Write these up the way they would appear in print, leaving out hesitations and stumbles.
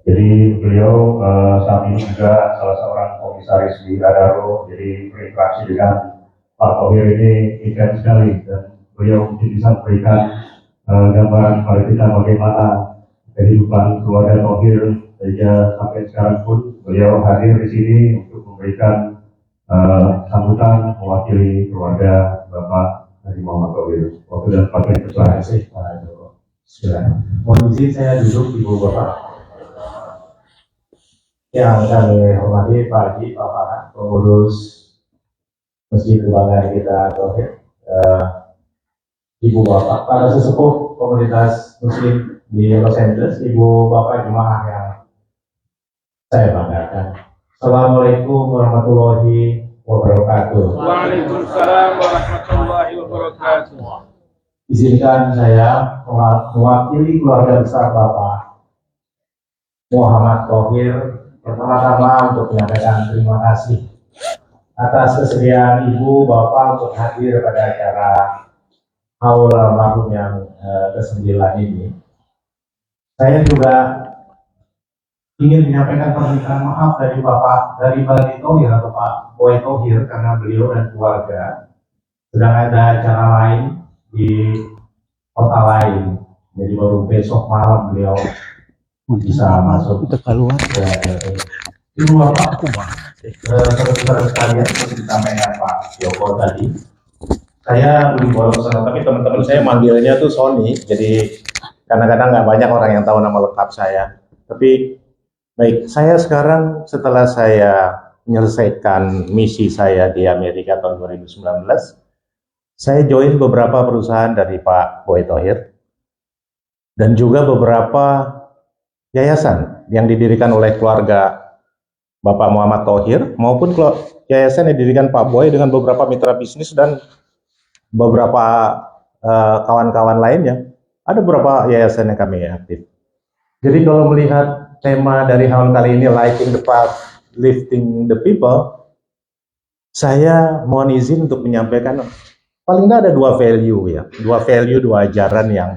Jadi beliau saat ini juga salah seorang komisaris di Adaro, jadi berinteraksi dengan Pak Thohir ini intens sekali, dan beliau mungkin bisa memberikan gambaran kepada kita bagaimana kehidupan keluarga Thohir sehingga sampai sekarang pun beliau hadir di sini untuk memberikan sambutan mewakili keluarga Bapak Haji Muhammad Thohir. Waktu dan tempat yang Terima kasih Pak Joko. Mohon izin saya duduk Ibu Bapak. Yang kami hormati Pak Haji, Pak Farhan, pengurus Masjid Kebanggaan kita Thohir, Ibu Bapak, para sesepuh komunitas Muslim di Los Angeles, Ibu Bapak jemaah yang saya banggakan. Assalamualaikum warahmatullahi wabarakatuh. Waalaikumsalam warahmatullahi wabarakatuh. Izinkan saya mewakili keluarga besar Bapak Muhammad Thohir pertama-tama untuk menyampaikan terima kasih atas kesediaan Ibu Bapak untuk hadir pada acara haul almarhum yang ke-9 ini. Saya juga ingin menyampaikan permintaan maaf dari Bapak Bali Thohir atau Pak Boy Thohir karena beliau dan keluarga sedang ada acara lain di kota lain. Jadi baru besok malam beliau bisa masuk ke keluar. Ibu Bapak, saudara-saudara sekalian, seperti disampaikan Pak Joko tadi, saya Budi Bolosono, tapi teman-teman saya manggilnya tuh Sony, jadi kadang-kadang nggak banyak orang yang tahu nama lengkap saya. Tapi baik, saya sekarang setelah saya menyelesaikan misi saya di Amerika tahun 2019, saya join beberapa perusahaan dari Pak Boy Thohir dan juga beberapa yayasan yang didirikan oleh keluarga Bapak Muhammad Thohir maupun yayasan yang didirikan Pak Boy dengan beberapa mitra bisnis dan beberapa kawan-kawan lainnya. Ada beberapa yayasan yang kami aktif. Jadi kalau melihat tema dari haul kali ini, Lighting the Path, Lifting the People, saya mohon izin untuk menyampaikan paling nggak ada dua value, dua ajaran yang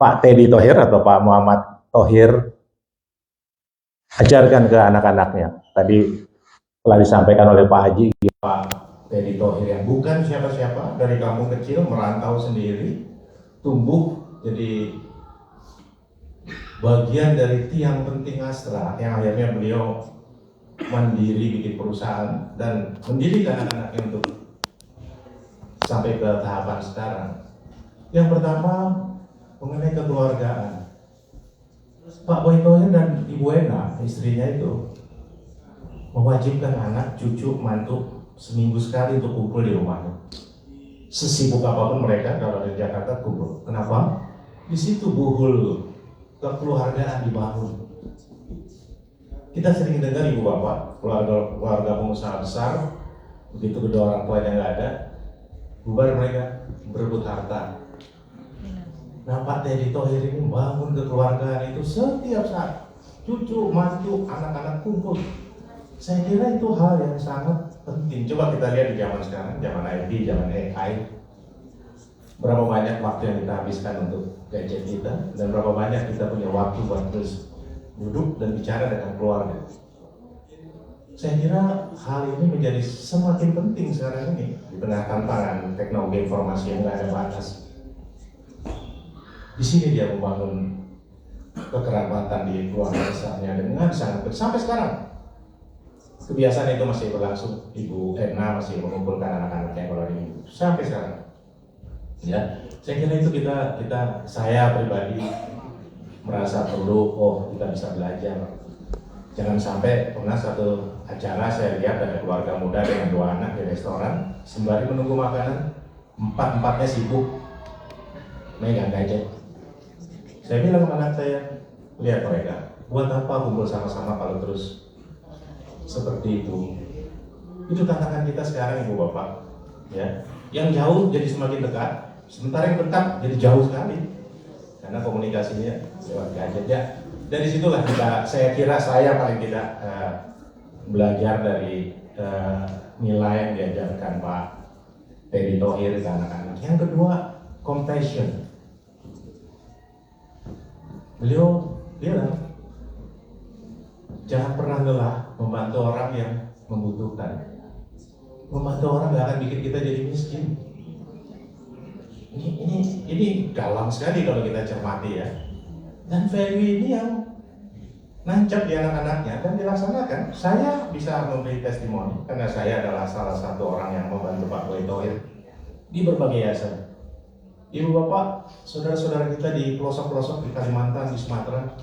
Pak Teddy Thohir atau Pak Muhammad Thohir ajarkan ke anak-anaknya. Tadi telah disampaikan oleh Pak Haji, Pak Teddy Thohir yang bukan siapa-siapa, dari kampung kecil merantau sendiri, tumbuh jadi bagian dari tiang penting Astra yang akhirnya beliau mandiri bikin perusahaan dan mendidik anak-anaknya untuk sampai ke tahapan sekarang. Yang pertama mengenai kekeluargaan. Pak Boy Thohir dan Ibu Ena, istrinya itu mewajibkan anak, cucu, mantu seminggu sekali untuk kumpul di rumahnya. Sesibuk apapun mereka kalau di Jakarta kumpul. Kenapa? Di situ buhul kekeluargaan dibangun. Kita sering dengar Ibu Bapak, keluarga pengusaha besar, begitu kedua orang tuanya nggak ada, bubar mereka berebut harta. Nah, Pak Teddy Thohir ini membangun kekeluargaan itu setiap saat, cucu, mantu, anak-anak kumpul. Saya kira itu hal yang sangat penting. Coba kita lihat di zaman sekarang, zaman IT, zaman AI. Berapa banyak waktu yang kita habiskan untuk gadget kita, dan berapa banyak kita punya waktu buat terus duduk dan bicara dengan keluarga. Saya kira hal ini menjadi semakin penting sekarang ini di tengah tantangan teknologi informasi yang nggak ada batas. Di sini dia membangun kekerabatan di keluarga besarnya dengan sangat sampai sekarang. Kebiasaan itu masih berlangsung. Ibu Ena masih mengumpulkan anak-anaknya kalau di sampai sekarang. Ya, saya kira itu saya pribadi merasa perlu, kita bisa belajar. Jangan sampai pernah satu acara saya lihat ada keluarga muda dengan 2 anak di restoran, sembari menunggu makanan, empatnya sibuk megang gadget. Saya bilang ke anak saya, lihat mereka, buat apa kumpul sama-sama kalau terus seperti itu. Itu tantangan kita sekarang, Ibu Bapak. Ya, yang jauh jadi semakin dekat, sementara yang dekat jadi jauh sekali karena komunikasinya lewat gadget. Ya, dari situlah saya kira saya paling tidak belajar dari nilai yang diajarkan Pak Teddy Thohir ke anak-anak. Yang kedua, compassion. Beliau bilang adalah membantu orang yang membutuhkan. Membantu orang nggak akan bikin kita jadi miskin. Ini dalam sekali kalau kita cermati ya. Dan value ini yang nancap di anak-anaknya dan dilaksanakan. Saya bisa memberi testimoni karena saya adalah salah satu orang yang membantu Pak Boy Thohir di berbagai yayasan. Ibu bapak, saudara-saudara kita di pelosok-pelosok di Kalimantan, di Sumatera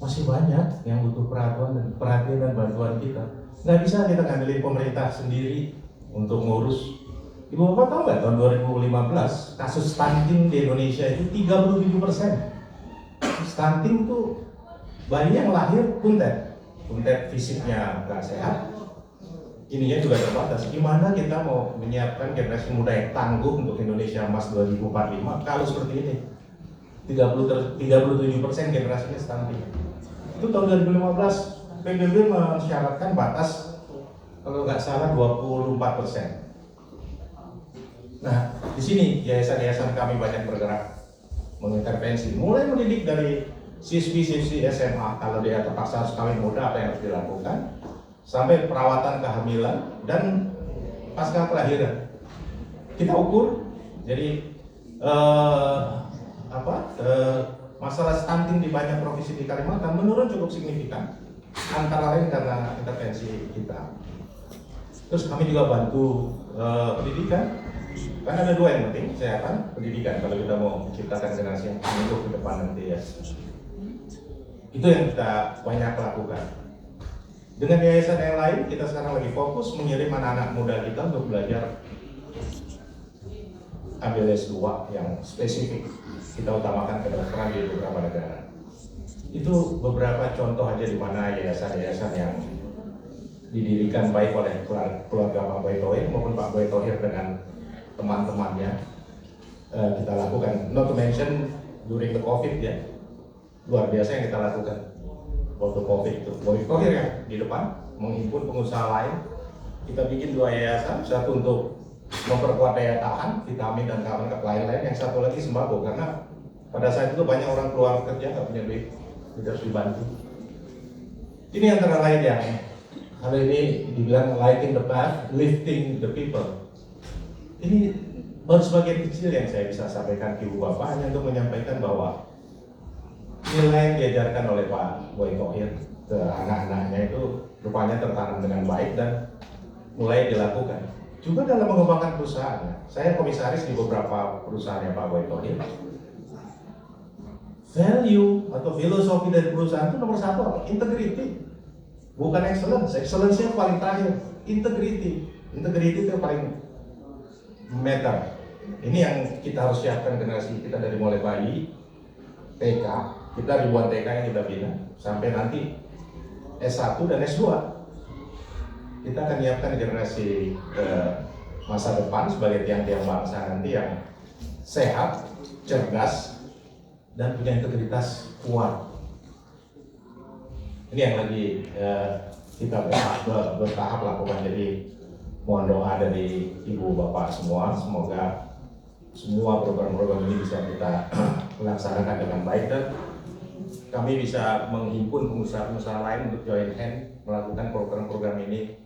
masih banyak yang butuh perhatian dan bantuan kita. Nggak bisa kita ngandelin pemerintah sendiri untuk ngurus. Ibu bapak tahu nggak tahun 2015 kasus stunting di Indonesia itu 37%. Stunting itu bayi yang lahir kuntet fisiknya nggak sehat, ininya juga terbatas. Gimana kita mau menyiapkan generasi muda yang tangguh untuk Indonesia Emas 2045 kalau seperti ini? 37% generasinya stunting. Itu tahun 2015 PBB mensyaratkan batas kalau nggak salah 24%. Nah, di sini yayasan-yayasan kami banyak bergerak mengintervensi, mulai mendidik dari siswi-siswi SMA kalau dia terpaksa harus kawin muda apa yang harus dilakukan, sampai perawatan kehamilan dan pasca kelahiran. Kita ukur, jadi masalah stunting di banyak provinsi di Kalimantan menurun cukup signifikan, antara lain karena intervensi kita. Terus kami juga bantu pendidikan. Kan ada dua yang penting, kesehatan, pendidikan kalau kita mau menciptakan generasi yang tangguh ke depan nanti ya. Itu yang kita banyak lakukan. Dengan yayasan yang lain, kita sekarang lagi fokus mengirim anak-anak muda kita untuk belajar ambil S2 yang spesifik. Kita utamakan kedokteran di beberapa negara. Itu beberapa contoh aja di mana yayasan-yayasan yang didirikan baik oleh keluarga Pak Boy Thohir maupun Pak Boy Thohir dengan teman-temannya kita lakukan. Not to mention during the COVID ya, luar biasa yang kita lakukan waktu COVID itu. Boy Thohir yang di depan menghimpun pengusaha lain, kita bikin dua yayasan, satu untuk memperkuat daya tahan vitamin dan kawan lain-lain, yang satu lagi sembako karena pada saat itu banyak orang keluar kerja nggak punya duit, kita harus dibantu. Ini antara lain yang hal ini dibilang lighting the path, lifting the people. Ini baru sebagian kecil yang saya bisa sampaikan ke ibu bapak, hanya untuk menyampaikan bahwa nilai yang diajarkan oleh Pak Boy Thohir ke anak-anaknya itu rupanya tertanam dengan baik dan mulai dilakukan. Juga dalam mengembangkan perusahaan, saya komisaris di beberapa perusahaan Pak Boy Thohir. Value atau filosofi dari perusahaan itu nomor satu apa? Integrity. Bukan excellence, excellence yang paling terakhir. Integrity itu yang paling matter. Ini yang kita harus siapkan generasi kita dari mulai bayi, TK, kita ribuan TK yang kita bina, sampai nanti S1 dan S2. Kita akan menyiapkan generasi masa depan sebagai tiang-tiang bangsa nanti yang sehat, cerdas, dan punya integritas kuat. Ini yang lagi kita bertahap lakukan. Jadi mohon doa dari ibu bapak semua, semoga semua program-program ini bisa kita laksanakan dengan baik dan kami bisa menghimpun pengusaha-pengusaha lain untuk join hand melakukan program-program ini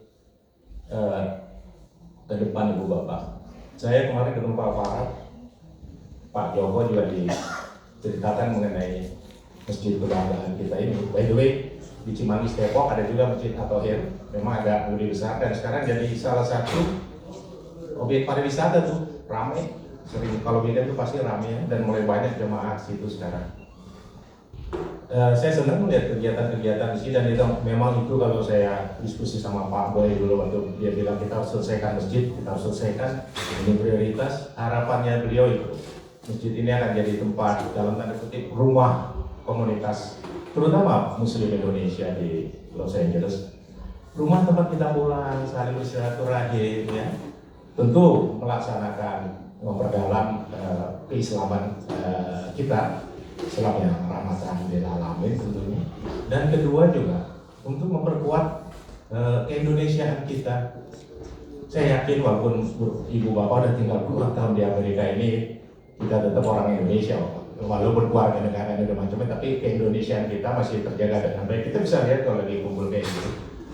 ke depan ibu bapak. Saya kemarin ketemu Pak Farad, Pak Joko juga diceritakan mengenai masjid kebanggaan kita ini. By the way, di Cimanggis Depok ada juga Masjid At-Thohir, memang agak lebih besar dan sekarang jadi salah satu objek pariwisata tuh, ramai. Sering kalau weekend tuh pasti ramai dan mulai banyak jemaah situ sekarang. Saya senang melihat kegiatan-kegiatan di sini dan itu memang itu kalau saya diskusi sama Pak Boy dulu waktu dia bilang kita harus selesaikan masjid, kita harus selesaikan, ini prioritas. Harapannya beliau itu masjid ini akan jadi tempat dalam tanda kutip rumah komunitas, terutama Muslim Indonesia di Los Angeles. Rumah tempat kita pulang, saling bersilaturahim, ya. Tentu melaksanakan, memperdalam keislaman kita, Islam yang rahmatan lil alamin tentunya. Dan kedua juga untuk memperkuat keindonesiaan kita. Saya yakin walaupun ibu bapak udah tinggal puluhan tahun di Amerika ini, kita tetap orang Indonesia. walaupun keluarga negara udah macam-macam, tapi keindonesiaan kita masih terjaga dengan baik. Kita bisa lihat kalau lagi kumpul kayak gitu.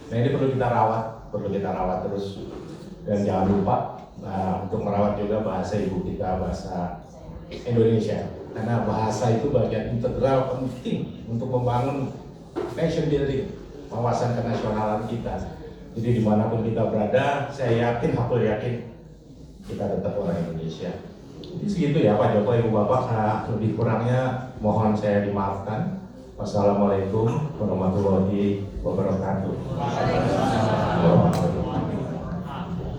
Nah ini perlu kita rawat terus. Dan jangan lupa untuk merawat juga bahasa ibu kita, bahasa Indonesia. Karena bahasa itu bagian integral penting untuk membangun nation building, wawasan kenasionalan kita. Jadi dimanapun kita berada, saya yakin, aku yakin kita tetap orang Indonesia. Jadi segitu ya Pak Joko, Ibu Bapak, lebih kurangnya mohon saya dimaafkan. Wassalamualaikum warahmatullahi wabarakatuh.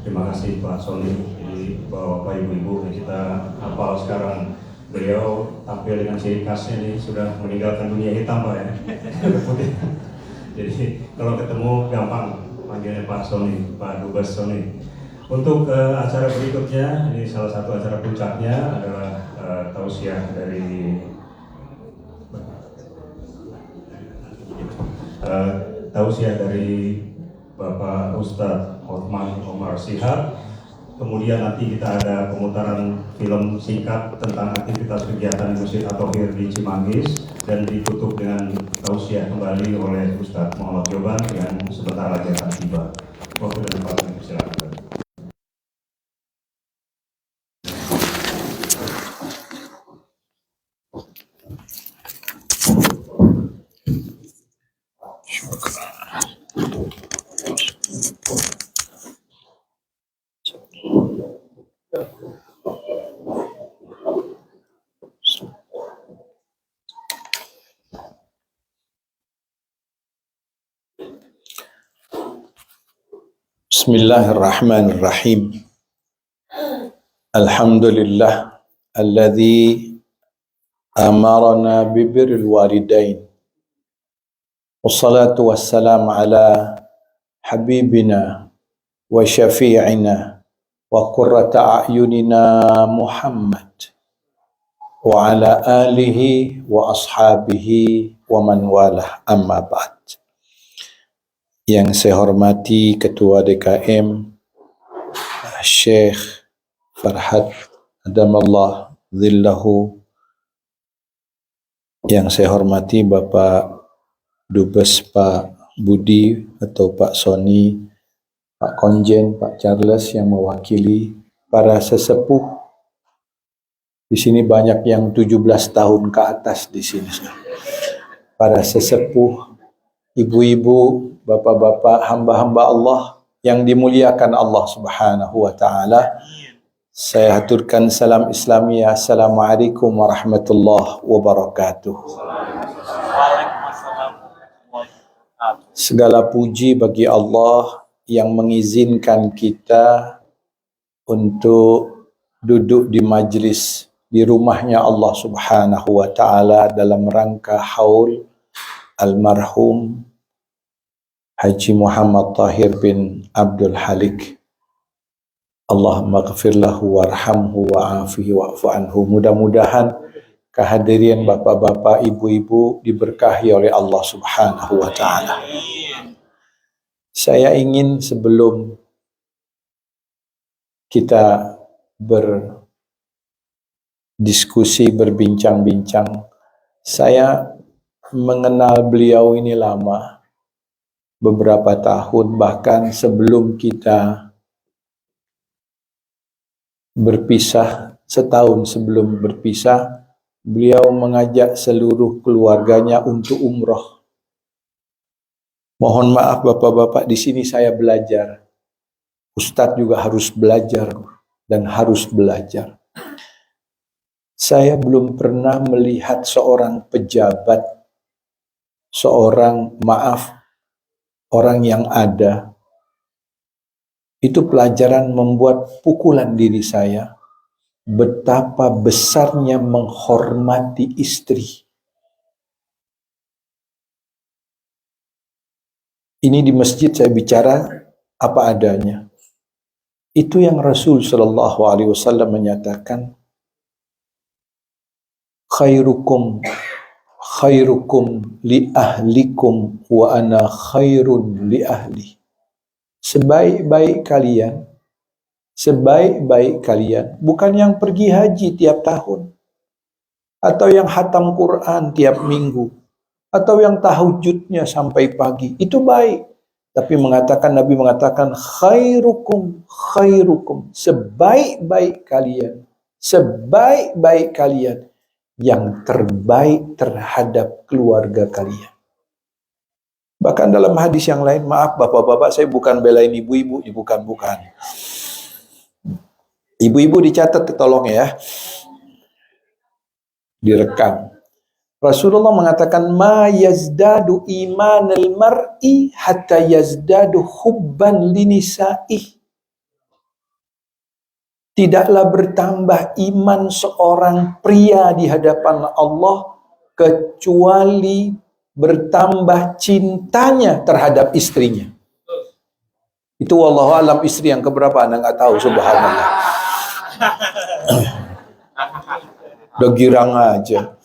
Terima kasih Pak Sony. Jadi Bapak Ibu-Ibu, kita hafal sekarang beliau tampil dengan ciri khasnya nih, sudah meninggalkan dunia hitam Pak ya. Jadi kalau ketemu gampang panggilnya Pak Sony, Pak Dubes Sony. Untuk acara berikutnya, ini salah satu acara puncaknya adalah tausiah dari Bapak Ustadz Hotman Omar Shihab. Kemudian nanti kita ada pemutaran film singkat tentang aktivitas kegiatan Masjid At-Thohir di Cimanggis dan ditutup dengan tausiah kembali oleh Ustadz Muhammad Joban yang sebentar lagi akan tiba. Waktu dan tempatnya silakan. Bismillahirrahmanirrahim. Alhamdulillah alladzi amarna bibirril walidain. Wassalatu wassalamu ala habibina wa syafi'ina wa qurrata a'yunina Muhammad wa ala alihi wa ashabihi wa man walah, amma ba'd. Yang saya hormati Ketua DKM Syekh Farhad Adamallah Zillahu, yang saya hormati Bapak Dubes Pak Budi atau Pak Sony, Pak Konjen, Pak Charles yang mewakili para sesepuh. Di sini banyak yang 17 tahun ke atas di sini. Para sesepuh, ibu-ibu, bapak-bapak, hamba-hamba Allah yang dimuliakan Allah Subhanahu wa taala. Saya haturkan salam Islamiyah. Assalamualaikum warahmatullahi wabarakatuh. Segala puji bagi Allah yang mengizinkan kita untuk duduk di majlis di rumahnya Allah Subhanahu wa taala dalam rangka haul almarhum Haji Muhammad Tahir bin Abdul Halik. Allahumma ghafir lahu warhamhu wa'afihi wa'fu anhu. Mudah-mudahan kehadiran bapak-bapak, ibu-ibu diberkahi oleh Allah Subhanahu wa taala. Saya ingin sebelum kita berdiskusi, berbincang-bincang, saya mengenal beliau ini lama, beberapa tahun, bahkan sebelum kita berpisah, setahun sebelum berpisah, beliau mengajak seluruh keluarganya untuk umroh. Mohon maaf bapak-bapak, di sini saya belajar. Ustadz juga harus belajar dan harus belajar. Saya belum pernah melihat seorang pejabat, orang yang ada. Itu pelajaran membuat pukulan diri saya. Betapa besarnya menghormati istri. Ini di masjid saya bicara apa adanya. Itu yang Rasul Shallallahu Alaihi Wasallam menyatakan, khairukum li ahlikum wa ana khairun li ahli. Sebaik-baik kalian bukan yang pergi haji tiap tahun atau yang hatam Quran tiap minggu, atau yang tahajudnya sampai pagi, itu baik. Tapi Nabi mengatakan khairukum khairukum, sebaik-baik kalian yang terbaik terhadap keluarga kalian. Bahkan dalam hadis yang lain, maaf bapak-bapak, saya bukan belain ibu-ibu, bukan. Ibu-ibu dicatat tolong ya, direkam. Rasulullah mengatakan ma yazdadu imanal mar'i hatta yazdadu hubban linisa'ih. Tidaklah bertambah iman seorang pria di hadapan Allah kecuali bertambah cintanya terhadap istrinya. Itu wallahu alam istri yang keberapa Anda nggak tahu, subhanallah. Udah girang aja.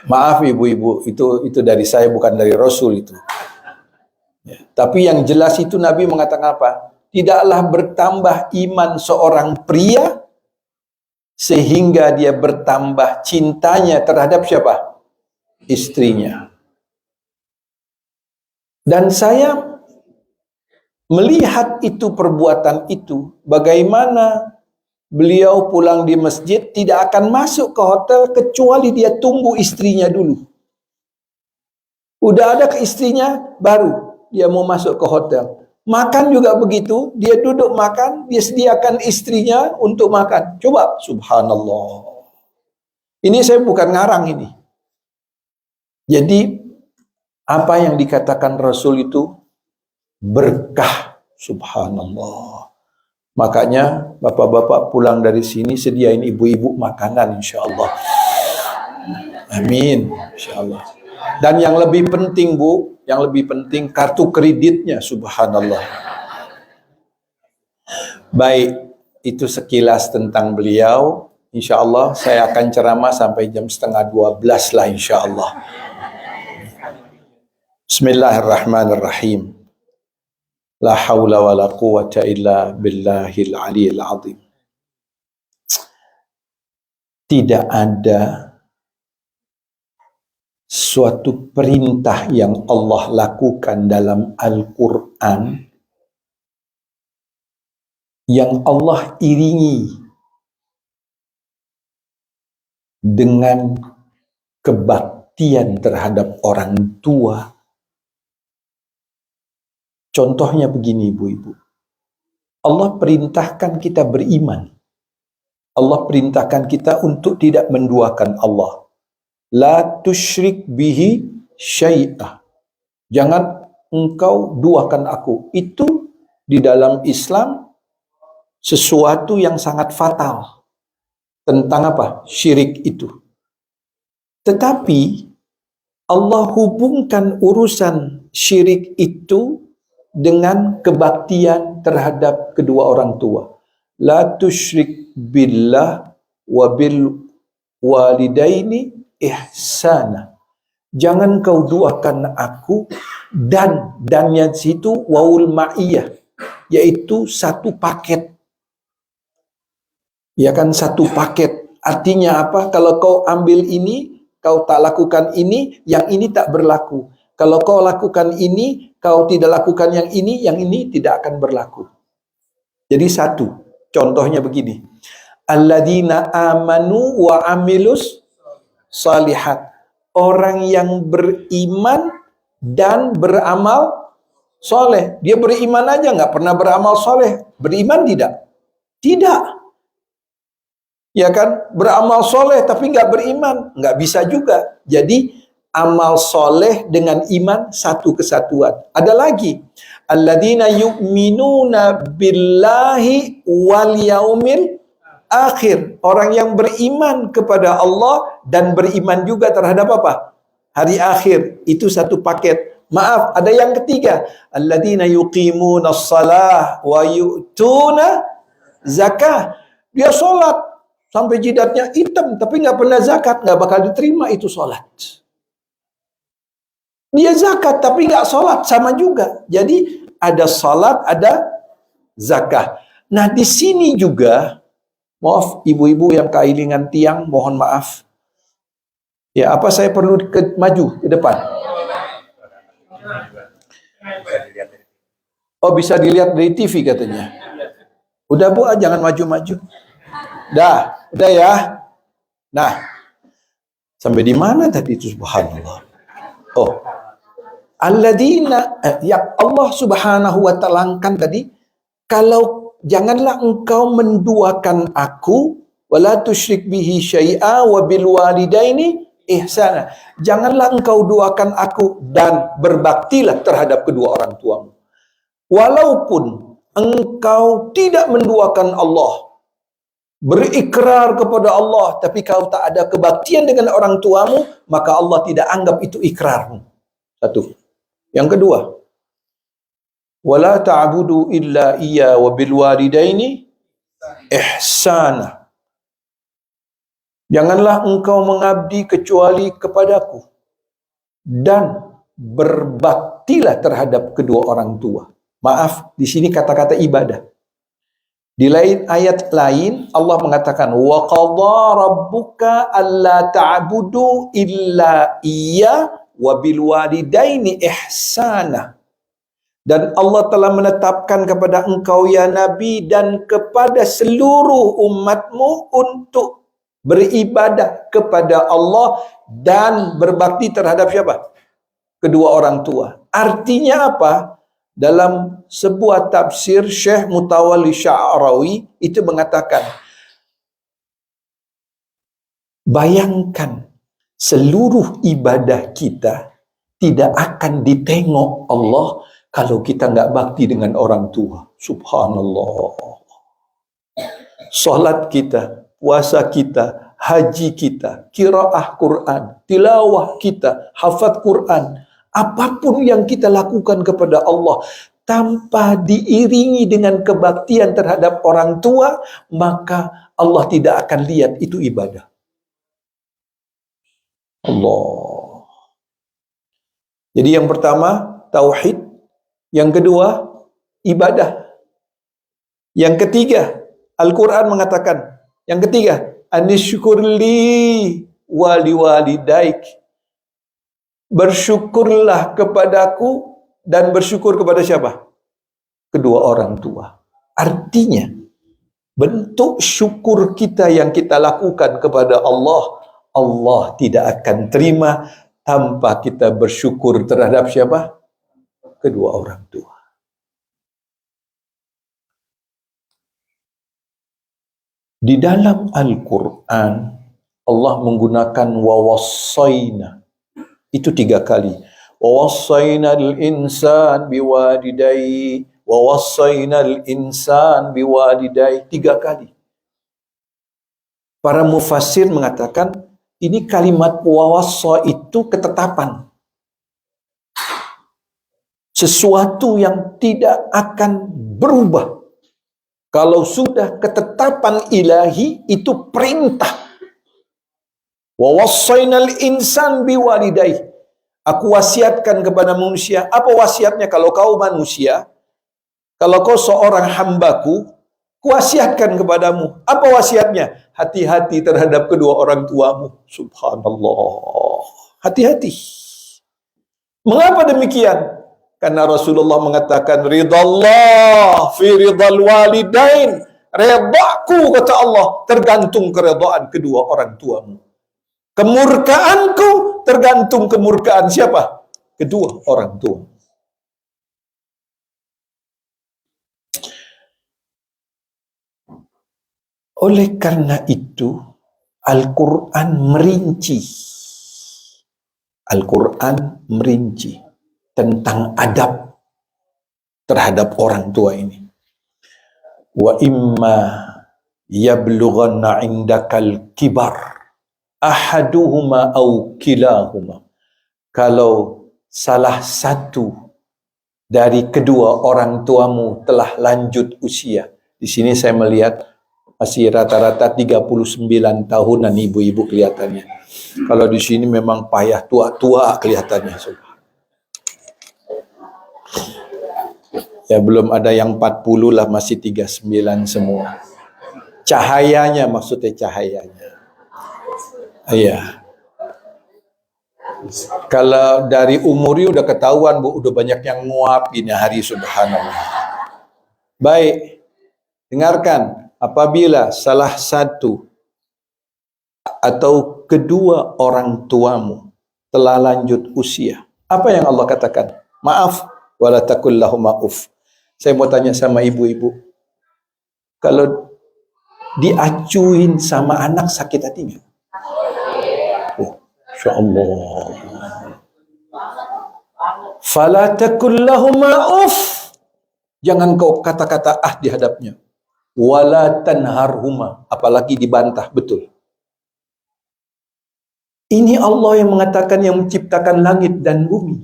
Maaf ibu-ibu, itu dari saya, bukan dari Rasul itu. Ya. Tapi yang jelas itu Nabi mengatakan apa? Tidaklah bertambah iman seorang pria sehingga dia bertambah cintanya terhadap siapa? Istrinya. Dan saya melihat itu, perbuatan itu, bagaimana beliau pulang di masjid tidak akan masuk ke hotel kecuali dia tunggu istrinya dulu. Udah ada ke istrinya, baru dia mau masuk ke hotel. Makan juga begitu, dia duduk makan, dia sediakan istrinya untuk makan. Coba, subhanallah. Ini saya bukan ngarang ini. Jadi, apa yang dikatakan Rasul itu berkah, subhanallah. Makanya bapak-bapak pulang dari sini sediain ibu-ibu makanan insyaallah. Amin, insyaallah. Dan yang lebih penting Bu, yang lebih penting kartu kreditnya, subhanallah. Baik, itu sekilas tentang beliau. Insyaallah saya akan ceramah sampai jam 11:30 lah insyaallah. Bismillahirrahmanirrahim. La haula wa la quwata illa billahil aliyil azim. Tidak ada suatu perintah yang Allah lakukan dalam Al-Quran yang Allah iringi dengan kebaktian terhadap orang tua. Contohnya begini ibu-ibu. Allah perintahkan kita beriman. Allah perintahkan kita untuk tidak menduakan Allah. La tusyrik bihi syai'ah. Jangan engkau duakan aku. Itu di dalam Islam sesuatu yang sangat fatal. Tentang apa? Syirik itu. Tetapi Allah hubungkan urusan syirik itu dengan kebaktian terhadap kedua orang tua. La tusyrik billah wa bil walidaini ihsana. Jangan kau duakan aku, dannya situ waul ma'iyah, yaitu satu paket. Ya kan, satu paket. Artinya apa? Kalau kau ambil ini, kau tak lakukan ini, yang ini tak berlaku. Kalau kau lakukan ini, kau tidak lakukan yang ini tidak akan berlaku. Jadi satu, contohnya begini. Alladzina amanu wa amilus salihat. Orang yang beriman dan beramal soleh. Dia beriman aja, nggak pernah beramal soleh. Beriman tidak? Tidak. Ya kan? Beramal soleh tapi nggak beriman. Nggak bisa juga. Jadi, amal soleh dengan iman satu kesatuan. Ada lagi. Alladzina yu'minuna billahi wal yaumil akhir. Orang yang beriman kepada Allah dan beriman juga terhadap apa? Hari akhir. Itu satu paket. Maaf, ada yang ketiga. Alladzina yuqimuna shalah wa yu'tuna zakah. Dia sholat sampai jidatnya hitam tapi nggak pernah zakat, nggak bakal diterima itu sholat. Dia zakat tapi nggak sholat, sama juga. Jadi ada sholat, ada zakah. Nah di sini juga Maaf, ibu-ibu yang kailingan tiang, mohon maaf. Ya, apa saya perlu maju ke depan? Oh, bisa dilihat dari TV katanya. Udah Bu, jangan maju-maju. Udah ya. Nah, sampai di mana tadi itu, subhanallah? Oh, alladzina, ya Allah subhanahu wa ta'ala kan tadi, kalau janganlah engkau menduakan aku, wala tusyrik bihi syai'a wa bil walidaini ihsana. Janganlah engkau duakan aku dan berbaktilah terhadap kedua orang tuamu. Walaupun engkau tidak menduakan Allah, berikrar kepada Allah, tapi kau tak ada kebaktian dengan orang tuamu, maka Allah tidak anggap itu ikrarmu. Satu. Yang kedua, wala ta'budu illa iya wa bil walidaini ihsana. Janganlah engkau mengabdi kecuali kepadaku dan berbaktilah terhadap kedua orang tua. Maaf, di sini kata-kata ibadah. Di lain ayat lain Allah mengatakan wa qadha rabbuka alla ta'budu illa iya wa bil walidaini ihsana. Dan Allah telah menetapkan kepada engkau ya Nabi dan kepada seluruh umatmu untuk beribadah kepada Allah dan berbakti terhadap siapa? Kedua orang tua. Artinya apa? Dalam sebuah tafsir Syekh Mutawalli Sya'rawi itu mengatakan, bayangkan seluruh ibadah kita tidak akan ditengok Allah kalau kita nggak bakti dengan orang tua. Subhanallah. Salat kita, puasa kita, haji kita, qiraah Quran, tilawah kita, hafaz Quran, apapun yang kita lakukan kepada Allah tanpa diiringi dengan kebaktian terhadap orang tua, maka Allah tidak akan lihat itu ibadah. Allah. Jadi yang pertama tauhid, yang kedua ibadah, yang ketiga Al-Quran mengatakan, yang ketiga anishkurli wali walidaik, bersyukurlah kepadaku dan bersyukur kepada siapa? Kedua orang tua. Artinya bentuk syukur kita yang kita lakukan kepada Allah, Allah tidak akan terima tanpa kita bersyukur terhadap siapa? Kedua orang tua. Di dalam Al-Quran Allah menggunakan wawassayna itu 3 kali. Wawassaynal insan biwalidayhi, wawassaynal insan biwalidayhi, 3 kali. Para mufassir mengatakan ini kalimat wawassa itu ketetapan. Sesuatu yang tidak akan berubah. Kalau sudah ketetapan ilahi itu perintah. Wa wassaynal insan biwalidayhi. Aku wasiatkan kepada manusia. Apa wasiatnya kalau kau manusia? Kalau kau seorang hambaku, kuwasiatkan kepadamu. Apa wasiatnya? Hati-hati terhadap kedua orang tuamu. Subhanallah. Hati-hati. Mengapa demikian? Karena Rasulullah mengatakan ridallah fi ridal walidain. Redaku, kata Allah, tergantung keredaan kedua orang tuamu. Kemurkaanku tergantung kemurkaan siapa? Kedua orang tua. Oleh karena itu Al-Quran merinci. Al-Quran merinci tentang adab terhadap orang tua ini. Wa imma yablughanna indakal kibar ahaduhuma aw kilahuma. Kalau salah satu dari kedua orang tuamu telah lanjut usia. Di sini saya melihat masih rata-rata 39 tahunan ibu-ibu kelihatannya. Kalau di sini memang payah tua-tua kelihatannya. Ya belum ada yang 40 lah, masih 39 semua. Cahayanya, maksudnya cahayanya. Iya. Kalau dari umurnya udah ketahuan, Bu, udah banyak yang nguap ini hari, subhanallah. Baik, dengarkan, apabila salah satu atau kedua orang tuamu telah lanjut usia, apa yang Allah katakan? Maaf, wala taqul lahum ma'uf. Saya mau tanya sama ibu-ibu, kalau diacuin sama anak sakit hati nggak? Oh, insyaallah. Fala taqul lahum ma'uf. Jangan kau kata-kata di hadapnya. Wala tanharhuma, apalagi dibantah, betul. Ini Allah yang mengatakan, yang menciptakan langit dan bumi.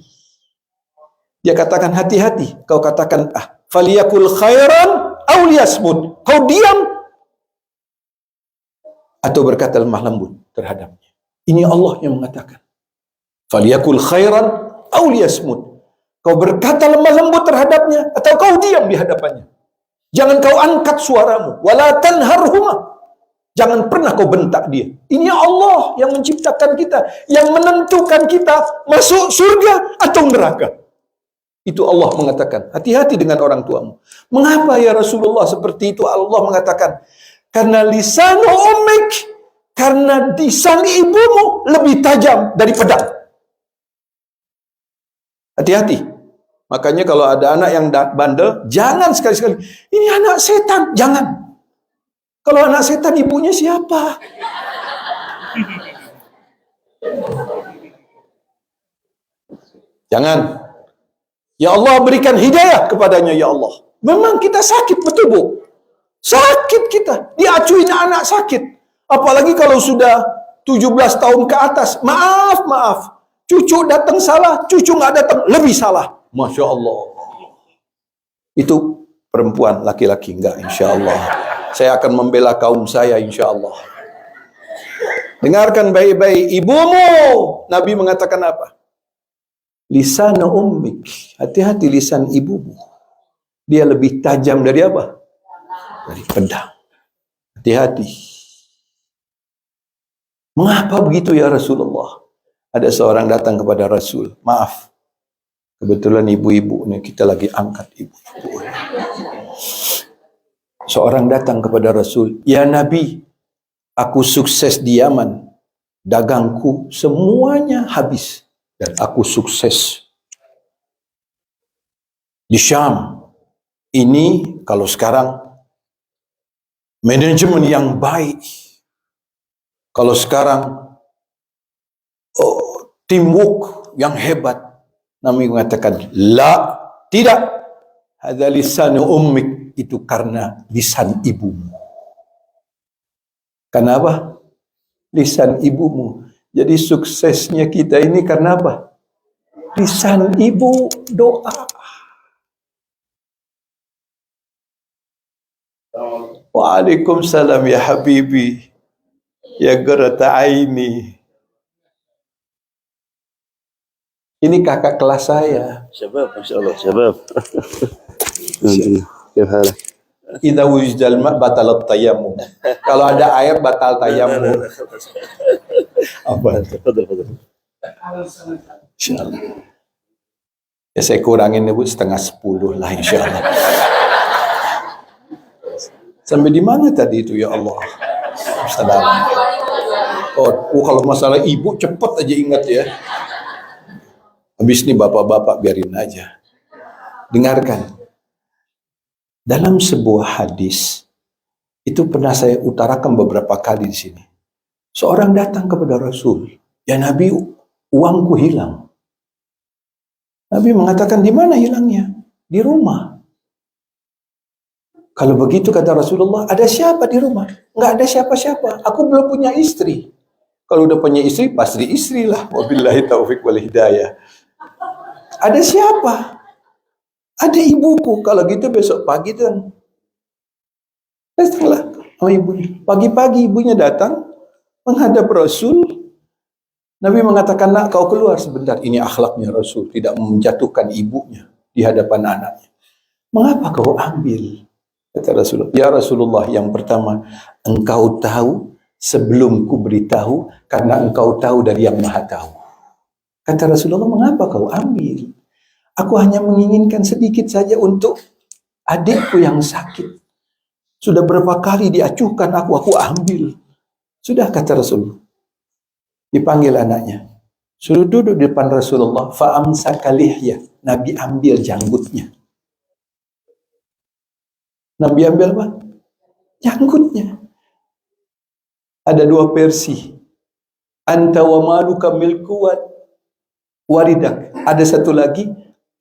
Dia katakan hati-hati. Kau katakan faliyakul khairan aw liyasmut. Kau diam atau berkata lemah lembut terhadapnya. Ini Allah yang mengatakan. Faliyakul khairan aw liyasmut. Kau berkata lemah lembut terhadapnya atau kau diam di hadapannya. Jangan kau angkat suaramu. Wala tanharhuma. Jangan pernah kau bentak dia. Ini Allah yang menciptakan kita, yang menentukan kita masuk surga atau neraka. Itu Allah mengatakan, hati-hati dengan orang tuamu. Mengapa ya Rasulullah seperti itu? Allah mengatakan, karena lisanu ummik, karena lisan ibumu lebih tajam dari pedang. Hati-hati. Makanya kalau ada anak yang bandel, jangan sekali-sekali, ini anak setan, jangan. Kalau anak setan ibunya siapa? Jangan. Ya Allah berikan hidayah kepadanya ya Allah. Memang kita sakit, betul Bu? Sakit kita. Diacuin anak sakit. Apalagi kalau sudah 17 tahun ke atas. Maaf. Cucu datang salah, cucu nggak datang, lebih salah. Masya Allah. Itu perempuan, laki-laki enggak, insya Allah. Saya akan membela kaum saya, insya Allah. Dengarkan baik-baik. Ibumu, Nabi mengatakan apa? Lisan ummik. Hati-hati lisan ibumu. Dia lebih tajam dari apa? Dari pedang. Hati-hati. Mengapa begitu ya Rasulullah? Ada seorang datang kepada Rasul. Maaf. Kebetulan ibu-ibu ini kita lagi angkat ibu-ibu. Seorang datang kepada Rasul, ya Nabi, aku sukses di Yaman, dagangku semuanya habis, dan aku sukses di Syam. Ini kalau sekarang manajemen yang baik, kalau sekarang teamwork yang hebat. Nabi mengatakan, la, tidak. Hadza lisanu ummik, itu karena lisan ibumu. Kenapa? Lisan ibumu. Jadi suksesnya kita ini karena apa? Lisan ibu, doa. Waalaikumsalam ya habibi, ya qurrata aini. Ini kakak kelas saya. شباب ما شاء الله شباب كيف حالك؟ Idza wujidal ma batalat tayammum. Kalau ada air batal tayammum. Apa? تفضل Insyaallah. Ya saya kurangin Bu 9:30 lah insyaallah. Sampai di mana tadi itu ya Allah? Salam. Oh, kalau masalah ibu cepet aja ingat ya. Habis ini bapak-bapak biarin aja. Dengarkan. Dalam sebuah hadis, itu pernah saya utarakan beberapa kali di sini. Seorang datang kepada Rasul, ya Nabi, uangku hilang. Nabi mengatakan, di mana hilangnya? Di rumah. Kalau begitu kata Rasulullah, ada siapa di rumah? Enggak ada siapa-siapa. Aku belum punya istri. Kalau udah punya istri, pasti istri lah. Wabillahi taufiq wal hidayah. Ada siapa? Ada ibuku. Kalau gitu besok pagi dan datanglah sama ibunya. Pagi-pagi ibunya datang menghadap Rasul. Nabi mengatakan, nak kau keluar sebentar. Ini akhlaknya Rasul, tidak menjatuhkan ibunya di hadapan anaknya. Mengapa kau ambil? Kata Rasulullah, ya Rasulullah, yang pertama, engkau tahu sebelum ku beritahu, karena engkau tahu dari yang maha tahu. Kata Rasulullah, mengapa kau ambil? Aku hanya menginginkan sedikit saja untuk adikku yang sakit. Sudah berapa kali diacuhkan aku ambil. Sudah, kata Rasulullah. Dipanggil anaknya. Suruh duduk di depan Rasulullah. Fa'amsaka lihya. Nabi ambil janggutnya. Nabi ambil apa? Janggutnya. Ada dua versi. Anta wa maluka milku waridak. Ada satu lagi.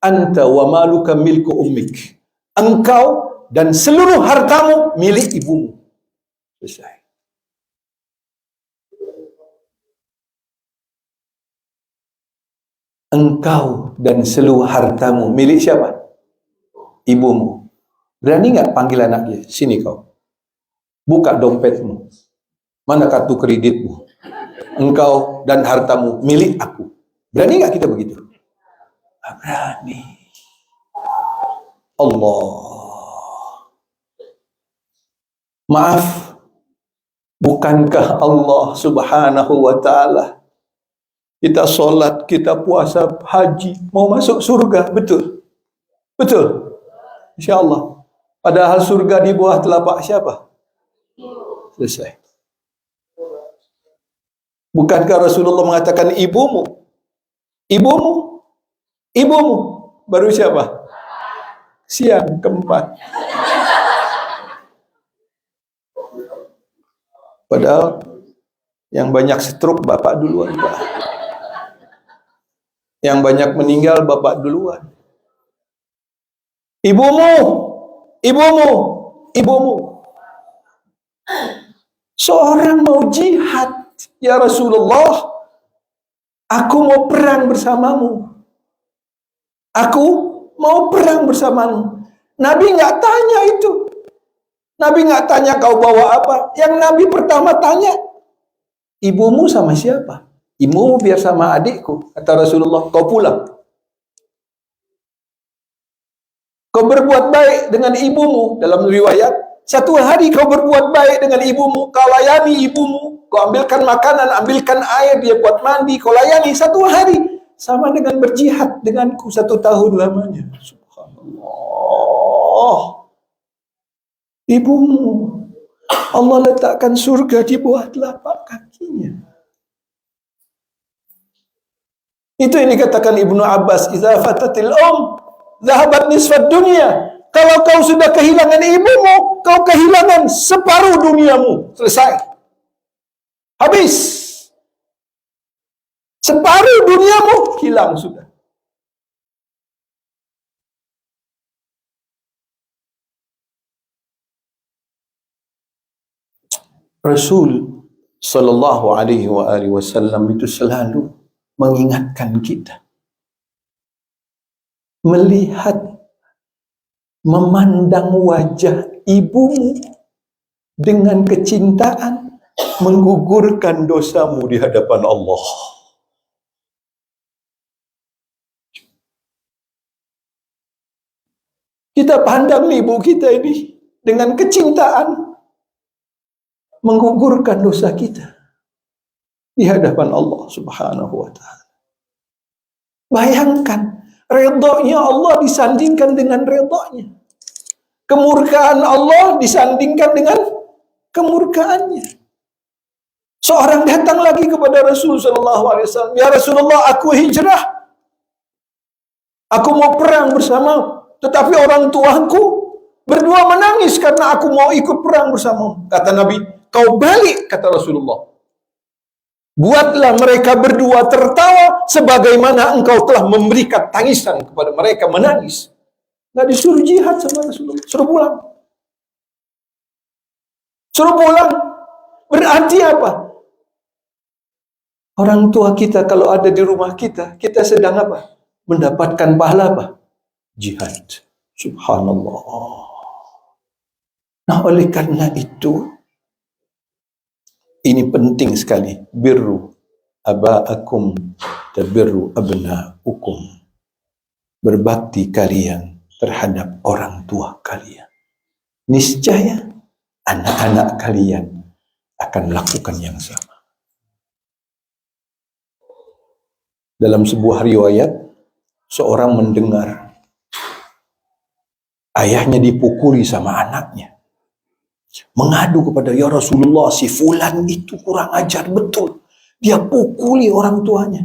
Anta wa maluka milku ummik. Engkau dan seluruh hartamu milik ibumu. Selesai. Engkau dan seluruh hartamu milik siapa? Ibumu. Berani nggak panggil anak dia? Sini kau. Buka dompetmu. Mana kartu kreditmu? Engkau dan hartamu milik aku. Berani nggak kita begitu? Nggak berani. Allah. Maaf. Bukankah Allah subhanahu wa ta'ala, kita sholat, kita puasa, haji, mau masuk surga? Betul? Betul? InsyaAllah. Padahal surga di bawah telapak siapa? Selesai. Bukankah Rasulullah mengatakan ibumu? Ibumu? Ibumu? Baru siapa? Siang keempat. Padahal yang banyak stroke bapak duluan, Pak. Yang banyak meninggal bapak duluan. Ibumu, ibumu, ibumu. Seorang mau jihad, ya Rasulullah, aku mau perang bersamamu. Aku mau perang bersamamu. Nabi nggak tanya itu. Nabi nggak tanya kau bawa apa. Yang Nabi pertama tanya, ibumu sama siapa? Ibumu biar sama adikku. Kata Rasulullah, kau pulang. Kau berbuat baik dengan ibumu. Dalam riwayat, satu hari kau berbuat baik dengan ibumu. Kau layani ibumu. Kau ambilkan makanan, ambilkan air, dia buat mandi. Kau layani satu hari. Sama dengan berjihad denganku 1 tahun lamanya. Subhanallah. Ibumu. Allah letakkan surga di bawah telapak kakinya. Itu yang dikatakan Ibnu Abbas, "Idza fatatil dhahabat nisfad dunya." Kalau kau sudah kehilangan ibumu, kau kehilangan separuh duniamu. Selesai. Habis. Separuh duniamu hilang sudah. Rasul sallallahu alaihi wasallam itu selalu mengingatkan kita, melihat, memandang wajah ibumu dengan kecintaan menggugurkan dosamu di hadapan Allah. Kita pandang ibu kita ini dengan kecintaan, menggugurkan dosa kita di hadapan Allah subhanahu wa ta'ala. Bayangkan, redha-Nya Allah disandingkan dengan redha-Nya. Kemurkaan Allah disandingkan dengan kemurkaannya. Seorang datang lagi kepada Rasul sallallahu alaihi wasallam, "Ya Rasulullah, aku hijrah. Aku mau perang bersama, tetapi orang tuaku berdua menangis karena aku mau ikut perang bersamamu." Kata Nabi, "Kau balik," kata Rasulullah. "Buatlah mereka berdua tertawa sebagaimana engkau telah memberikan tangisan kepada mereka menangis." Nggak disuruh jihad sama Rasulullah, suruh pulang. Suruh pulang. Berarti apa? Orang tua kita kalau ada di rumah kita, kita sedang apa? Mendapatkan pahala apa? Jihad. Subhanallah. Nah, oleh karena itu, ini penting sekali. Birru aba'akum tabirru abna'ukum. Berbakti kalian terhadap orang tua kalian. niscaya anak-anak kalian akan melakukan yang sama. Dalam sebuah riwayat, seorang mendengar ayahnya dipukuli sama anaknya. Mengadu kepada, ya Rasulullah, si fulan itu kurang ajar betul. Dia pukuli orang tuanya.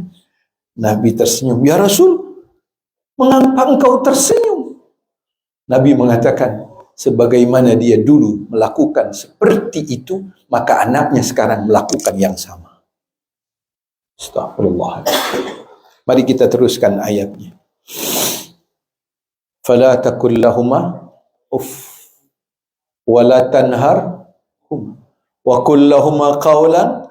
Nabi tersenyum, ya Rasul, mengapa engkau tersenyum? Nabi mengatakan, sebagaimana dia dulu melakukan seperti itu, maka anaknya sekarang melakukan yang sama. Astagfirullahaladzim. Mari kita teruskan ayatnya. Fala takul lahuma uff wala tanharhum wa qul lahuma qawlan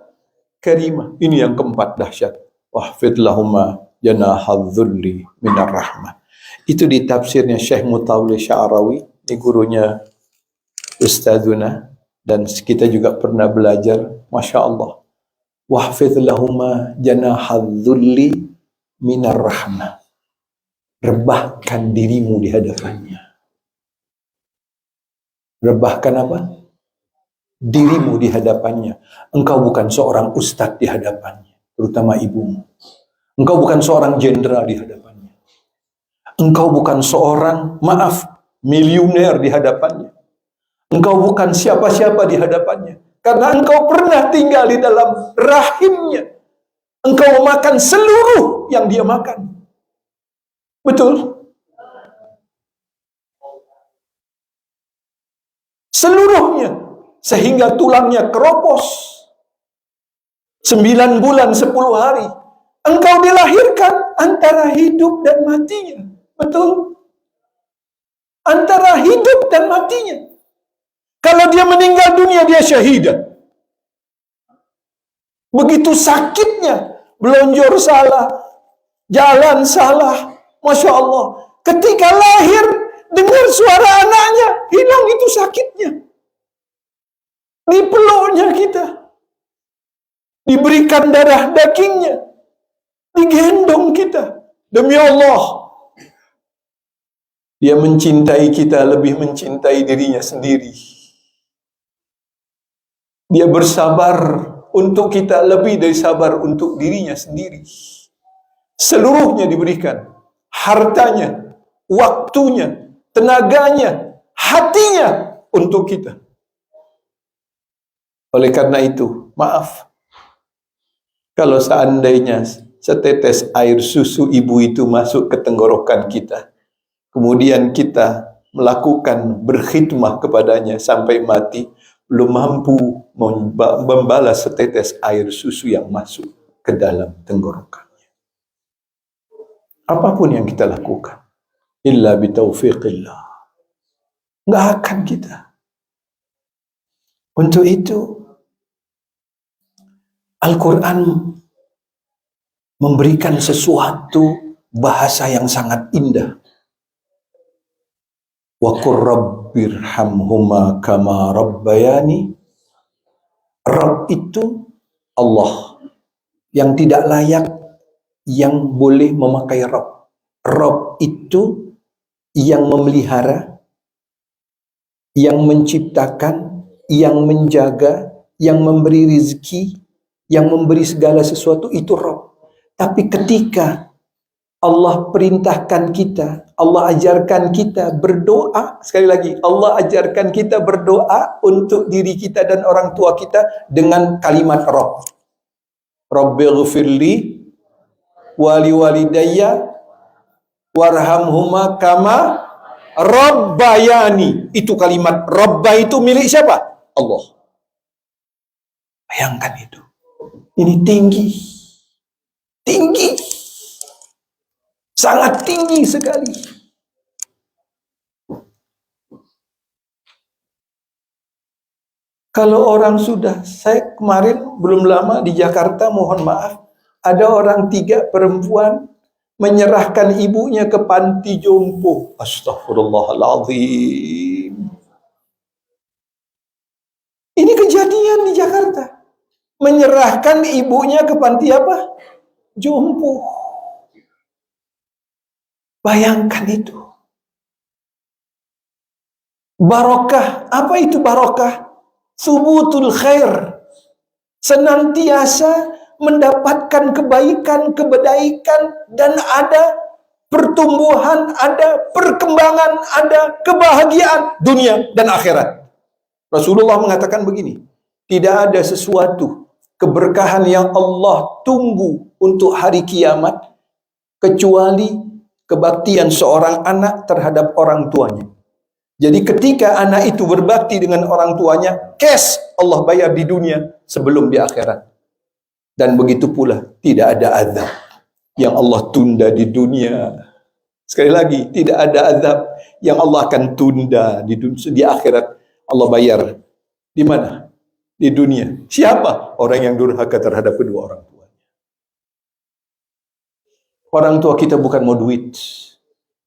karima. Ini yang keempat dahsyat. Wahfid lahuma janahadz-dzulli minar rahmah. Itu di tafsirnya Syekh Mutawalli Sya'rawi, ini gurunya Ustadzuna, dan kita juga pernah belajar. Masya Allah. Wahfid lahuma janahadz-dzulli minar rahmah. Rebahkan dirimu di hadapannya. Rebahkan apa? Dirimu di hadapannya. Engkau bukan seorang ustadz di hadapannya, terutama ibumu. Engkau bukan seorang jenderal di hadapannya. Engkau bukan seorang, miliuner di hadapannya. Engkau bukan siapa-siapa di hadapannya. Karena engkau pernah tinggal di dalam rahimnya. Engkau makan seluruh yang dia makan. Betul? Seluruhnya. Sehingga tulangnya keropos. 9 bulan 10 hari. Engkau dilahirkan antara hidup dan matinya. Betul? Antara hidup dan matinya. Kalau dia meninggal dunia, dia syahidah. Begitu sakitnya. Belonjor salah, jalan salah, Masya Allah. Ketika lahir, dengar suara anaknya, hilang itu sakitnya. Dipeluknya kita, diberikan darah dagingnya, digendong kita. Demi Allah, dia mencintai kita lebih mencintai dirinya sendiri. Dia bersabar untuk kita lebih dari sabar untuk dirinya sendiri. Seluruhnya diberikan. Hartanya, waktunya, tenaganya, hatinya untuk kita. Oleh karena itu, maaf, kalau seandainya setetes air susu ibu itu masuk ke tenggorokan kita, kemudian kita melakukan berkhidmah kepadanya sampai mati, belum mampu membalas setetes air susu yang masuk ke dalam tenggorokannya. Apapun yang kita lakukan, illa bitaufiqillah, nggak akan kita. Untuk itu, Al-Quran memberikan sesuatu bahasa yang sangat indah. Wa qur rabbirhamhuma kama rabbayani. Rabb itu Allah, yang tidak layak yang boleh memakai Rabb. Rabb itu yang memelihara, yang menciptakan, yang menjaga, yang memberi rizki, yang memberi segala sesuatu, itu Rabb. Tapi ketika Allah perintahkan kita, Allah ajarkan kita berdoa, sekali lagi, Allah ajarkan kita berdoa untuk diri kita dan orang tua kita dengan kalimat Rabb. Rabbighfirli wali walidayya warhamhuma kama rabbayani. Itu kalimat Rabba itu milik siapa? Allah. Bayangkan itu. Ini tinggi. Tinggi. Sangat tinggi sekali. Kalau orang sudah, saya kemarin belum lama di Jakarta, mohon maaf, ada orang 3 perempuan menyerahkan ibunya ke panti jompo. Astaghfirullahaladzim. Ini kejadian di Jakarta. Menyerahkan ibunya ke panti apa? Jompo. Bayangkan itu. Barokah. Apa itu barokah? Subutul khair. Senantiasa mendapatkan kebaikan, dan ada pertumbuhan, ada perkembangan, ada kebahagiaan dunia dan akhirat. Rasulullah mengatakan begini, tidak ada sesuatu keberkahan yang Allah tunggu untuk hari kiamat kecuali kebaktian seorang anak terhadap orang tuanya. Jadi ketika anak itu berbakti dengan orang tuanya, cash Allah bayar di dunia sebelum di akhirat. Dan begitu pula tidak ada azab yang Allah tunda di dunia. Sekali lagi, tidak ada azab yang Allah akan tunda di dunia, di akhirat. Allah bayar di mana? Di dunia. Siapa? Orang yang durhaka terhadap kedua orang tua. Orang tua kita bukan mau duit,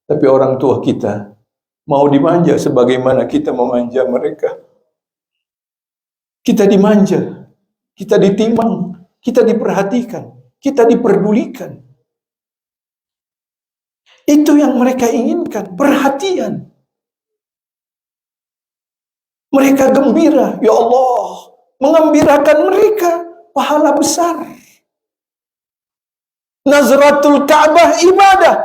tapi orang tua kita mau dimanja sebagaimana kita memanja mereka. Kita dimanja, kita ditimang, kita diperhatikan, kita diperdulikan. Itu yang mereka inginkan, perhatian. Mereka gembira, ya Allah, mengembirakan mereka, pahala besar. Nazratul Ka'bah ibadah,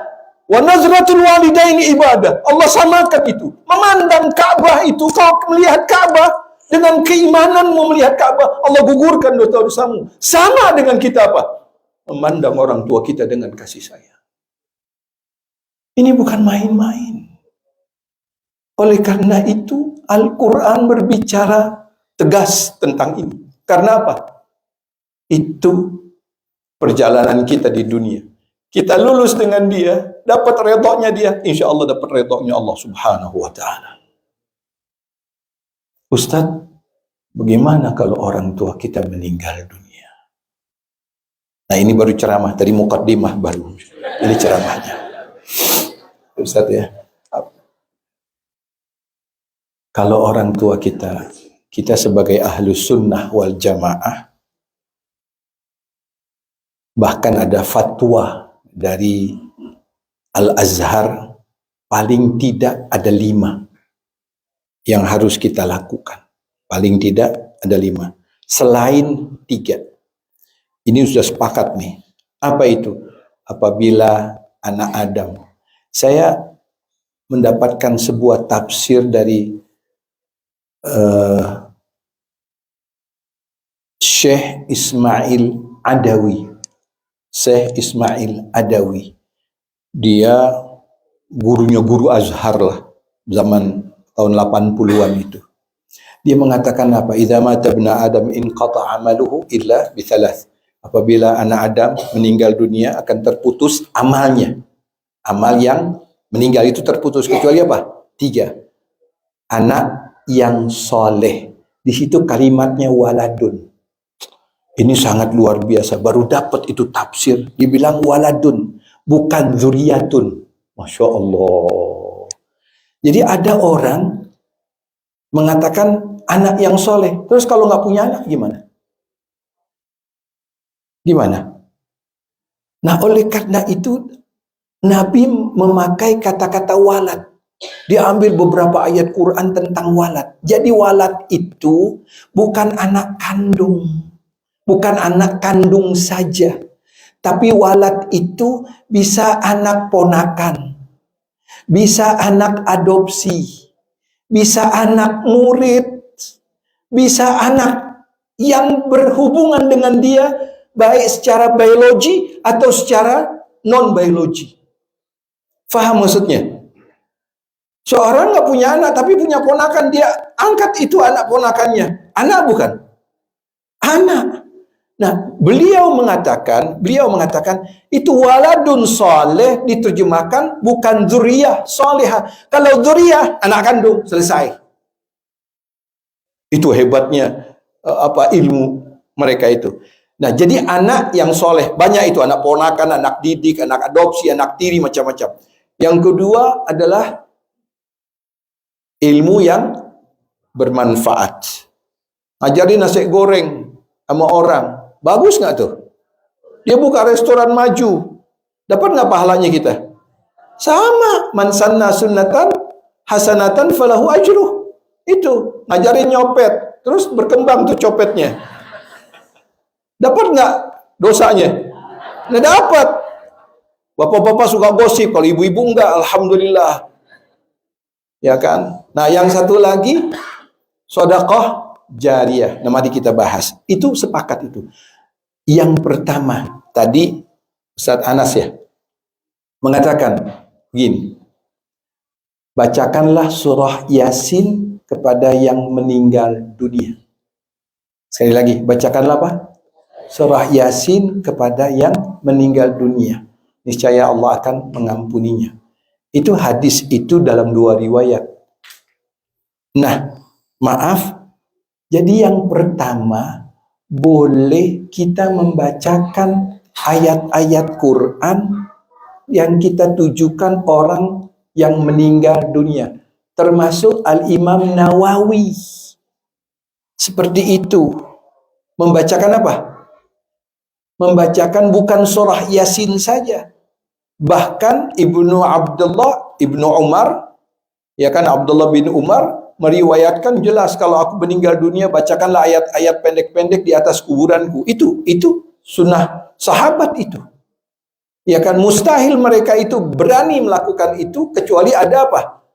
wa nazratul walidaini ibadah. Allah samakan itu. Memandang Ka'bah itu, kau melihat Ka'bah dengan keimananmu melihat Ka'bah, Allah gugurkan dosa-dosamu. Sama dengan kita apa? Memandang orang tua kita dengan kasih sayang. Ini bukan main-main. Oleh karena itu, Al-Quran berbicara tegas tentang ini. Karena apa? Itu perjalanan kita di dunia. Kita lulus dengan dia, dapat redoknya dia, insya Allah dapat redoknya Allah Subhanahu wa Ta'ala. Ustadz, bagaimana kalau orang tua kita meninggal dunia? Nah, ini baru ceramah, tadi mukaddimah baru. Ini ceramahnya. Ustadz ya, kalau orang tua kita sebagai ahlus sunnah wal jamaah, bahkan ada fatwa dari Al-Azhar, paling tidak ada 5 yang harus kita lakukan. Paling tidak ada 5. Selain 3. Ini sudah sepakat nih. Apa itu? Apabila anak Adam. Saya mendapatkan sebuah tafsir dari Syekh Ismail Adawi. Syekh Ismail Adawi. Dia gurunya guru Azhar lah. Zaman tahun 80-an itu. Dia mengatakan apa? Idza mata ibnu Adam inqata amaluhu illa bi thalath. Apabila anak Adam meninggal dunia akan terputus amalnya. Amal yang meninggal itu terputus kecuali apa? 3. Anak yang soleh. Di situ kalimatnya waladun. Ini sangat luar biasa. Baru dapat itu tafsir. Dibilang waladun, bukan zuriyatun. Masya Allah. Jadi ada orang mengatakan anak yang soleh. Terus kalau nggak punya anak gimana? Gimana? Nah, oleh karena itu Nabi memakai kata-kata walad. Diambil beberapa ayat Quran tentang walad. Jadi walad itu bukan anak kandung. Bukan anak kandung saja. Tapi walad itu bisa anak ponakan. Bisa anak adopsi. Bisa anak murid. Bisa anak yang berhubungan dengan dia baik secara biologi atau secara non-biologi. Faham maksudnya? Seorang nggak punya anak tapi punya ponakan, dia angkat itu anak ponakannya. Anak bukan? Anak. Nah, beliau mengatakan itu waladun soleh diterjemahkan bukan dzurriyah solehah. Kalau dzurriyah anak kandung, selesai. Itu hebatnya ilmu mereka itu. Nah, jadi anak yang soleh banyak itu, anak ponakan, anak didik, anak adopsi, anak tiri, macam-macam. Yang kedua adalah ilmu yang bermanfaat. Ajarin nasi goreng sama orang. Bagus nggak tuh? Dia buka restoran maju. Dapat nggak pahalanya kita? Sama. Man sanna sunnatan hasanatan falahu ajruh. Itu ngajarin nyopet, terus berkembang tuh copetnya. Dapat nggak dosanya? Nggak dapat. Bapak-bapak suka gosip, kalau ibu-ibu enggak, alhamdulillah. Ya kan? Nah, yang satu lagi sedekah jariyah. Nah, mari kita bahas. Itu sepakat itu. Yang pertama, tadi Ustaz Anas ya mengatakan begini. Bacakanlah surah Yasin kepada yang meninggal dunia. Sekali lagi, bacakanlah apa? Surah Yasin kepada yang meninggal dunia. Niscaya Allah akan mengampuninya. Itu hadis itu dalam 2 riwayat. Nah, maaf. Jadi yang pertama, boleh kita membacakan ayat-ayat Quran yang kita tujukan orang yang meninggal dunia. Termasuk Al-Imam Nawawi. Seperti itu. Membacakan apa? Membacakan bukan surah Yasin saja. Bahkan Ibnu Umar, ya kan, Abdullah bin Umar meriwayatkan jelas, kalau aku meninggal dunia bacakanlah ayat-ayat pendek-pendek di atas kuburanku. Itu sunnah sahabat itu. Ya kan, mustahil mereka itu berani melakukan itu kecuali ada apa?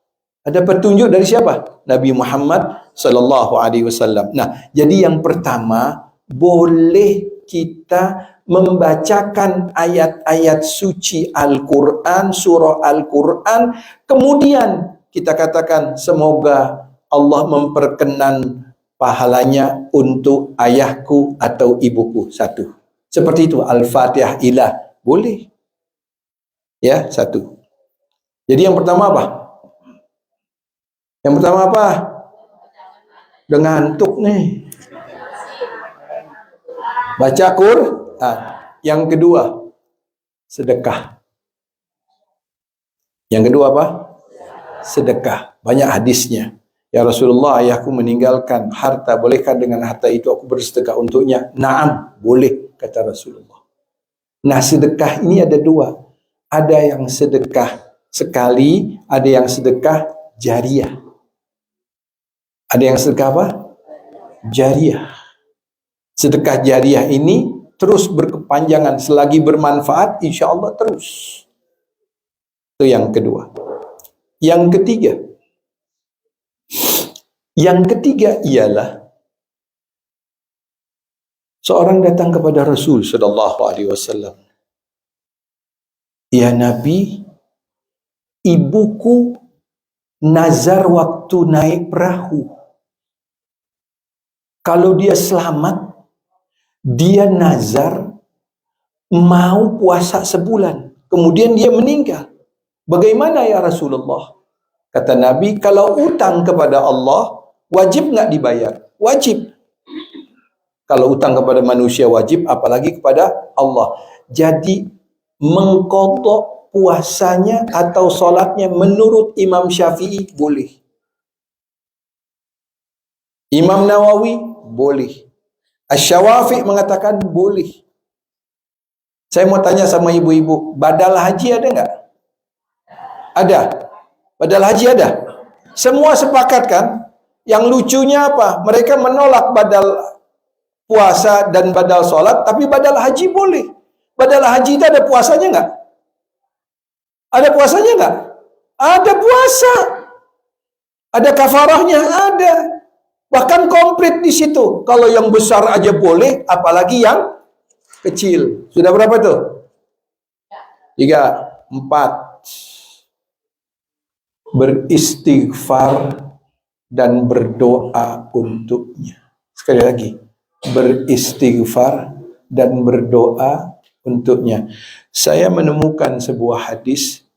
Ada petunjuk dari siapa? Nabi Muhammad sallallahu alaihi wasallam. Nah, jadi yang pertama, boleh kita membacakan ayat-ayat suci Al-Quran, surah Al-Quran, kemudian kita katakan semoga Allah memperkenan pahalanya untuk ayahku atau ibuku. Satu. Seperti itu, Al-Fatihah ilah. Boleh. Ya, satu. Jadi yang pertama apa? Yang pertama apa? Udah ngantuk nih. Baca Quran. Yang kedua, sedekah. Yang kedua apa? Sedekah. Banyak hadisnya. Ya Rasulullah, ayahku meninggalkan harta. Bolehkah dengan harta itu aku bersedekah untuknya? Naam, boleh, kata Rasulullah. Nah, sedekah ini ada dua. Ada yang sedekah sekali, ada yang sedekah jariyah. Ada yang sedekah apa? Jariyah. Sedekah jariyah ini terus berkepanjangan, selagi bermanfaat insya Allah terus. Itu yang kedua. Yang ketiga ialah seorang datang kepada Rasul sallallahu alaihi wasallam. Ya Nabi, ibuku nazar waktu naik perahu. Kalau dia selamat, dia nazar mau puasa sebulan. Kemudian dia meninggal. Bagaimana ya Rasulullah? Kata Nabi, kalau utang kepada Allah, wajib nggak dibayar? Wajib. Kalau utang kepada manusia wajib, apalagi kepada Allah. Jadi, mengqadha puasanya atau sholatnya menurut Imam Syafi'i boleh. Imam Nawawi boleh. Asy-Syafi'i mengatakan boleh. Saya mau tanya sama ibu-ibu, badal haji ada nggak? Ada. Badal haji ada. Semua sepakat kan? Yang lucunya apa? Mereka menolak badal puasa dan badal sholat, tapi badal haji boleh. Badal haji itu ada puasanya nggak? Ada puasanya nggak? Ada puasa. Ada kafarahnya? Ada. Bahkan komplit di situ. Kalau yang besar aja boleh, apalagi yang kecil. Sudah berapa tuh? 3, 4. Beristighfar dan berdoa untuknya. Sekali lagi, beristighfar dan berdoa untuknya. Saya menemukan sebuah hadis,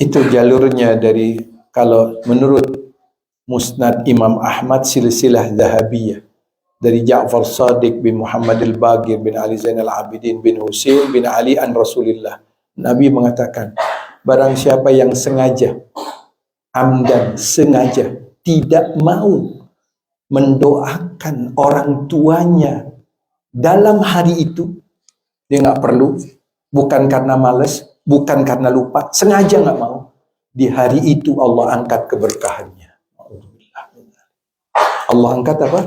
itu jalurnya dari, kalau menurut Musnad Imam Ahmad, silsilah Zahabiyah, dari Ja'far Shadiq bin Muhammad al-Baqir bin Ali Zainal Abidin bin Husain bin Ali an Rasulillah. Nabi mengatakan, barang siapa yang sengaja, amdan, sengaja tidak mau mendoakan orang tuanya dalam hari itu, dia nggak perlu, bukan karena malas, bukan karena lupa, sengaja nggak mau, di hari itu Allah angkat keberkahannya. Allah angkat apa?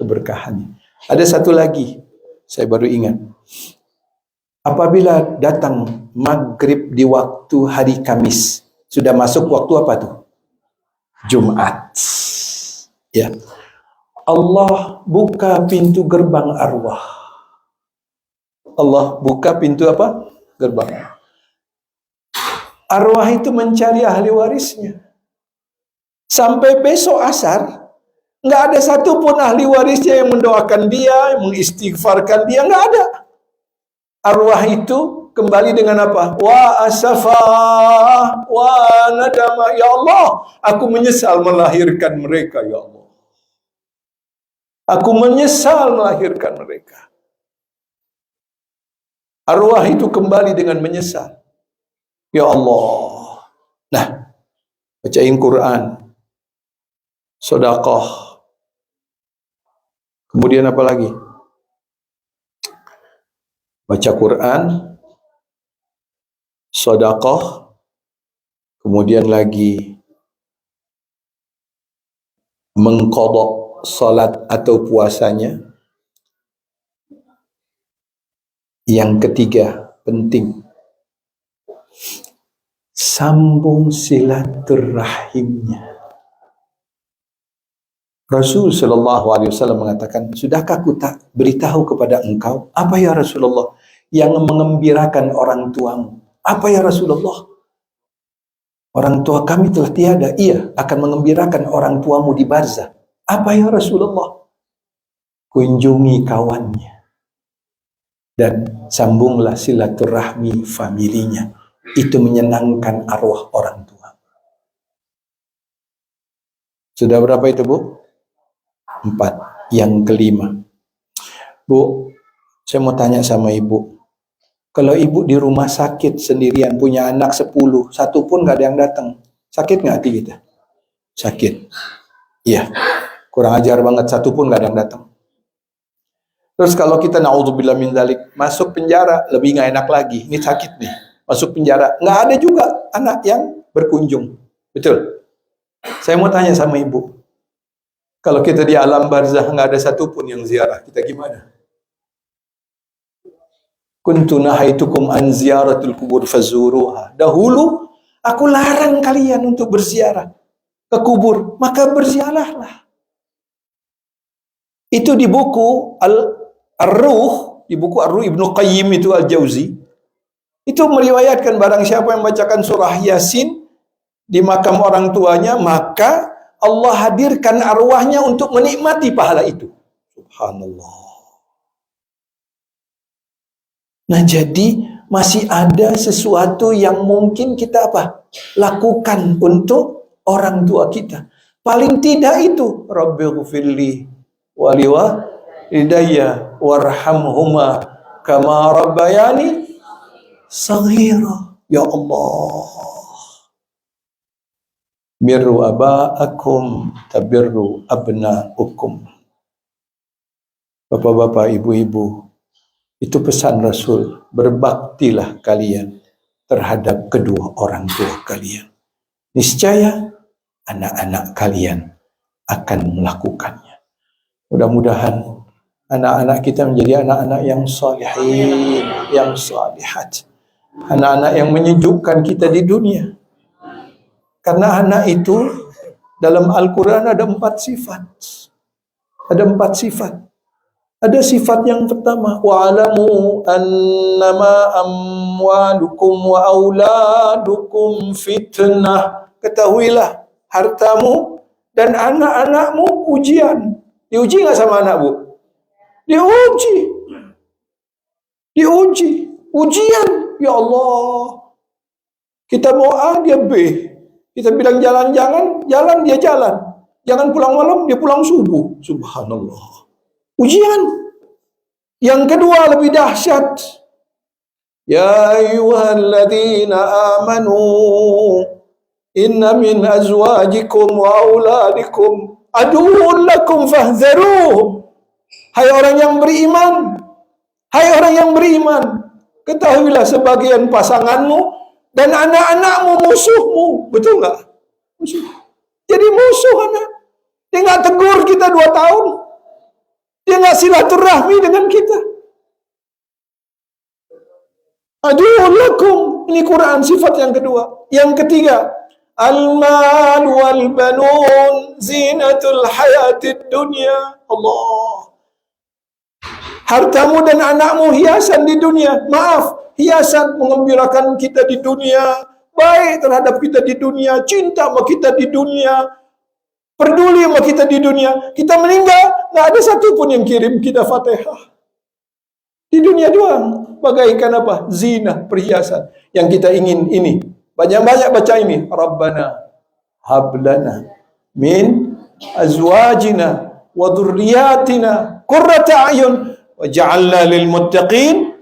Keberkahannya. Ada satu lagi, saya baru ingat. Apabila datang maghrib di waktu hari Kamis, sudah masuk waktu apa tuh? Jumat. Ya. Allah buka pintu gerbang arwah. Allah buka pintu apa? Gerbang. Arwah itu mencari ahli warisnya. Sampai besok asar, nggak ada satupun ahli warisnya yang mendoakan dia, yang mengistighfarkan dia, nggak ada. Arwah itu kembali dengan apa? Wa asafah, wa nadama. Ya Allah, aku menyesal melahirkan mereka, ya Allah. Aku menyesal melahirkan mereka. Arwah itu kembali dengan menyesal. Ya Allah. Nah, bacain Quran, sedekah. Kemudian apa lagi? Baca Quran, sedekah, kemudian lagi mengqadha salat atau puasanya. Yang ketiga, penting, sambung silaturahimnya. Rasul Shallallahu Alaihi Wasallam mengatakan, sudahkah aku tak beritahu kepada engkau? Apa ya Rasulullah? Yang mengembirakan orang tuamu. Apa ya Rasulullah? Orang tua kami telah tiada. Iya, akan mengembirakan orang tuamu di barzah. Apa ya Rasulullah? Kunjungi kawannya dan sambunglah silaturahmi familinya. Itu menyenangkan arwah orang tua. Sudah berapa itu, Bu? 4. Yang kelima, Bu, saya mau tanya sama Ibu. Kalau Ibu di rumah sakit sendirian, punya anak 10, satu pun gak ada yang datang, sakit gak hati kita? Sakit. Iya, kurang ajar banget, satu pun gak ada yang datang. Terus kalau kita naudzubillah min dzalik, masuk penjara, lebih gak enak lagi. Ini sakit nih, masuk penjara, gak ada juga anak yang berkunjung. Betul? Saya mau tanya sama Ibu, kalau kita di alam barzah nggak ada satupun yang ziarah, kita gimana? Kuntu nahaitukum an ziyaratul kubur fazuruha. Dahulu aku larang kalian untuk berziarah ke kubur, maka berziarahlah. Itu di buku Ar-Ruh, di buku Ar-Ruh Ibnu Qayyim itu Al-Jauzi. Itu meriwayatkan barang siapa yang membacakan surah Yasin di makam orang tuanya, maka Allah hadirkan arwahnya untuk menikmati pahala itu. Subhanallah. Nah, jadi masih ada sesuatu yang mungkin kita apa? Lakukan untuk orang tua kita. Paling tidak itu, Rabbighfirli wa liwalidayya warhamhuma kama rabbayani shaghira. Ya Allah. Birru aba'akum tabirru abna'ukum. Bapak-bapak, ibu-ibu, itu pesan Rasul, berbaktilah kalian terhadap kedua orang tua kalian. Niscaya anak-anak kalian akan melakukannya. Mudah-mudahan anak-anak kita menjadi anak-anak yang salihin, yang salihat. Anak-anak yang menyejukkan kita di dunia. Karena anak itu dalam Al-Quran ada 4 sifat. Ada 4 sifat. Ada sifat yang pertama, wa'alamu annama amwalukum wa auladukum fitnah. Ketahuilah, hartamu dan anak-anakmu ujian. Diuji nggak sama anak, Bu? Diuji. Diuji. Ujian. Ya Allah. Kita mau A, dia B. Kita bilang jalan-jalan, jalan, dia jalan. Jangan pulang malam, dia pulang subuh. Subhanallah. Ujian. Yang kedua lebih dahsyat. Ya ayyuhalladzina amanu inna min azwajikum wa auladikum aduwwun lakum fahzaruhum. Hai orang yang beriman, hai orang yang beriman, ketahuilah sebagian pasanganmu Dan anak-anakmu musuhmu. Betul nggak? Musuh. Jadi musuh anak. Dia nggak tegur kita 2 tahun. Dia nggak silaturahmi dengan kita. Aduh lakum. Ini Quran sifat yang kedua. Yang ketiga, al-mal wal banun zinatul hayatid dunya. Allah. Hartamu dan anakmu hiasan di dunia. Maaf, hiasan mengembirakan kita di dunia, baik terhadap kita di dunia, cinta sama kita di dunia, peduli sama kita di dunia. Kita meninggal, nggak ada satupun yang kirim kita Fatihah. Di dunia doang. Bagaikan apa? Zina, perhiasan. Yang kita ingin ini. Banyak-banyak baca ini. Rabbana hablana min azwajina wa dhurriyyatina qurrata a'yun waj'alna lil muttaqin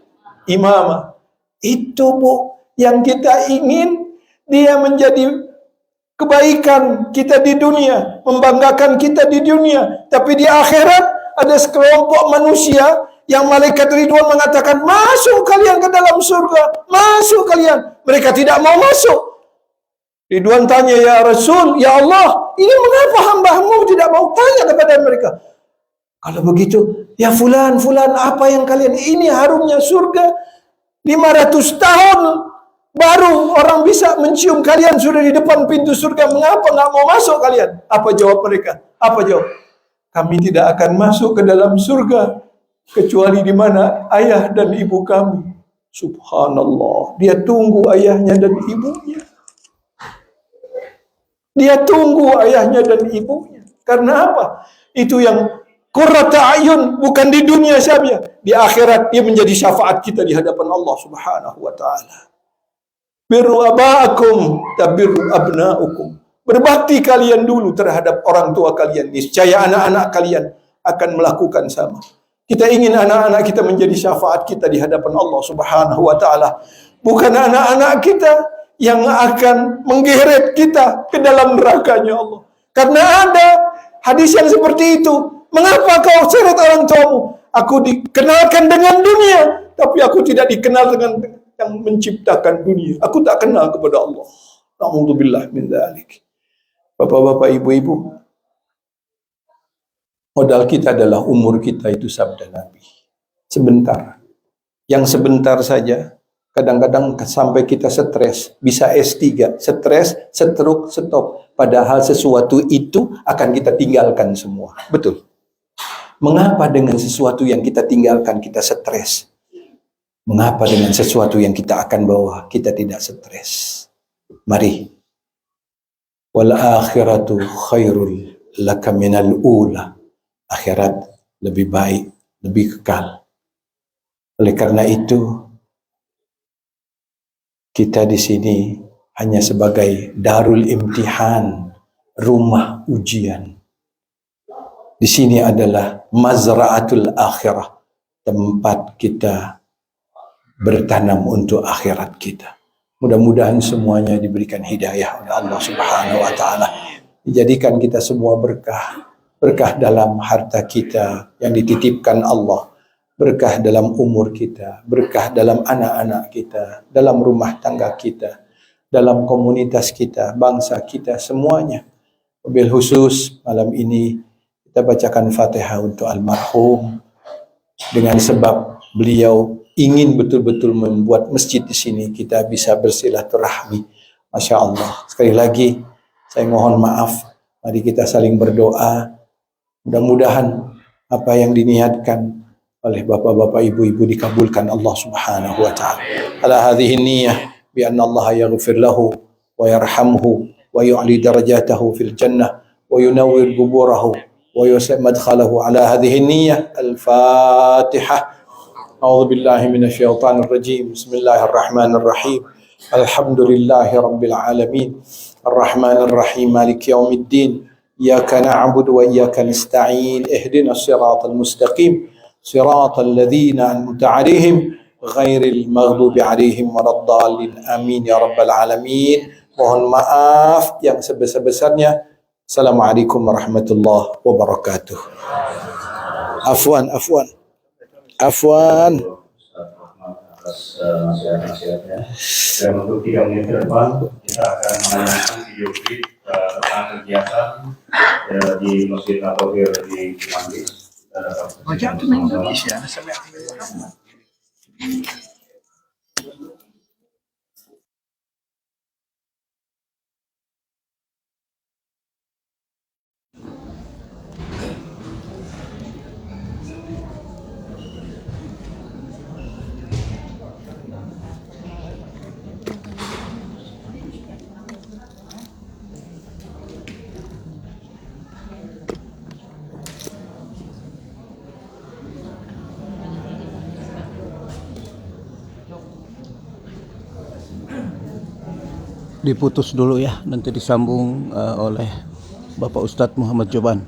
imama. Itu Bu yang kita ingin, dia menjadi kebaikan kita di dunia, membanggakan kita di dunia, tapi di akhirat ada sekelompok manusia yang malaikat Ridwan mengatakan, masuk kalian ke dalam surga, masuk kalian. Mereka tidak mau masuk. Ridwan tanya, ya Rasul, ya Allah, ini mengapa hamba-Mu tidak mau? Tanya kepada mereka. Kalau begitu, ya fulan, apa yang kalian, ini harumnya surga, 500 tahun baru orang bisa mencium kalian sudah di depan pintu surga. Mengapa nggak mau masuk kalian? Apa jawab mereka? Apa jawab? Kami tidak akan masuk ke dalam surga kecuali di mana ayah dan ibu kami. Subhanallah. Dia tunggu ayahnya dan ibunya. Dia tunggu ayahnya dan ibunya. Karena apa? Itu yang qurrata ayun, bukan di dunia saja. Di akhirat dia menjadi syafaat kita di hadapan Allah Subhanahu wa taala. Birru aba'akum tabirru abna'ukum. Berbakti kalian dulu terhadap orang tua kalian. Niscaya anak-anak kalian akan melakukan sama. Kita ingin anak-anak kita menjadi syafaat kita di hadapan Allah Subhanahu wa taala. Bukan anak-anak kita yang akan menggeret kita ke dalam nerakanya Allah. Karena ada hadis yang seperti itu. Mengapa kau seret orang tuamu? Aku dikenalkan dengan dunia, tapi aku tidak dikenal dengan yang menciptakan dunia. Aku tak kenal kepada Allah. Na'udzubillah min dzalik. Bapak-bapak, ibu-ibu, modal kita adalah umur kita, itu sabda Nabi. Sebentar. Yang sebentar saja. Kadang-kadang sampai kita stres. Bisa S3. Stres, stroke, stop. Padahal sesuatu itu akan kita tinggalkan semua. Betul. Mengapa dengan sesuatu yang kita tinggalkan kita stres? Mengapa dengan sesuatu yang kita akan bawa kita tidak stres? Mari. Wal akhiratu khairul laka minal ula. Akhirat lebih baik, lebih kekal. Oleh karena itu, kita di sini hanya sebagai darul imtihan, rumah ujian. Di sini adalah mazra'atul akhirah, tempat kita bertanam untuk akhirat kita. Mudah-mudahan semuanya diberikan hidayah oleh Allah Subhanahu wa taala. Dijadikan kita semua berkah. Berkah dalam harta kita yang dititipkan Allah. Berkah dalam umur kita, berkah dalam anak-anak kita, dalam rumah tangga kita, dalam komunitas kita, bangsa kita, semuanya. Wabil khusus malam ini kita bacakan Fatihah untuk almarhum dengan sebab beliau ingin betul-betul membuat masjid di sini kita bisa bersilaturahmi. Masya Allah. Sekali lagi saya mohon maaf. Mari kita saling berdoa. Mudah-mudahan apa yang diniatkan oleh bapak-bapak ibu-ibu dikabulkan Allah Subhanahu wa taala. Ala hadhihi niyyah bi anna Allah yaghfir lahu wa yarhamhu wa yu'li darajatahu fil jannah wa yunawwir quburahu wa yusib madkhalahu. Ala hadhihi niyyah al-Fatihah. A'udzu billahi minasy syaithanir rajim. Bismillahirrahmanirrahim. Alhamdulillahi rabbil alamin. Arrahmanir rahim. Maliki yaumiddin. Iyyaka na'budu wa iyyaka nasta'in. Ihdinas siratal mustaqim. Siratal ladzina an'amta 'alaihim ghairil maghdubi 'alaihim waladdallin. Amin ya rabbal alamin. Mohon maaf yang sebesar-besarnya. Assalamualaikum warahmatullahi wabarakatuh. Afwan. atas nasihat-nasihatnya. Dan untuk 3 menit ke depan kita akan menayangkan video klip tentang kegiatan di Masjid At-Tauhir di Cimanggis. Kita dapat Indonesia. Diputus dulu ya, nanti disambung oleh Bapak Ustadz Muhammad Joban.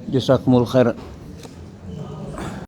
Jazakumul khair.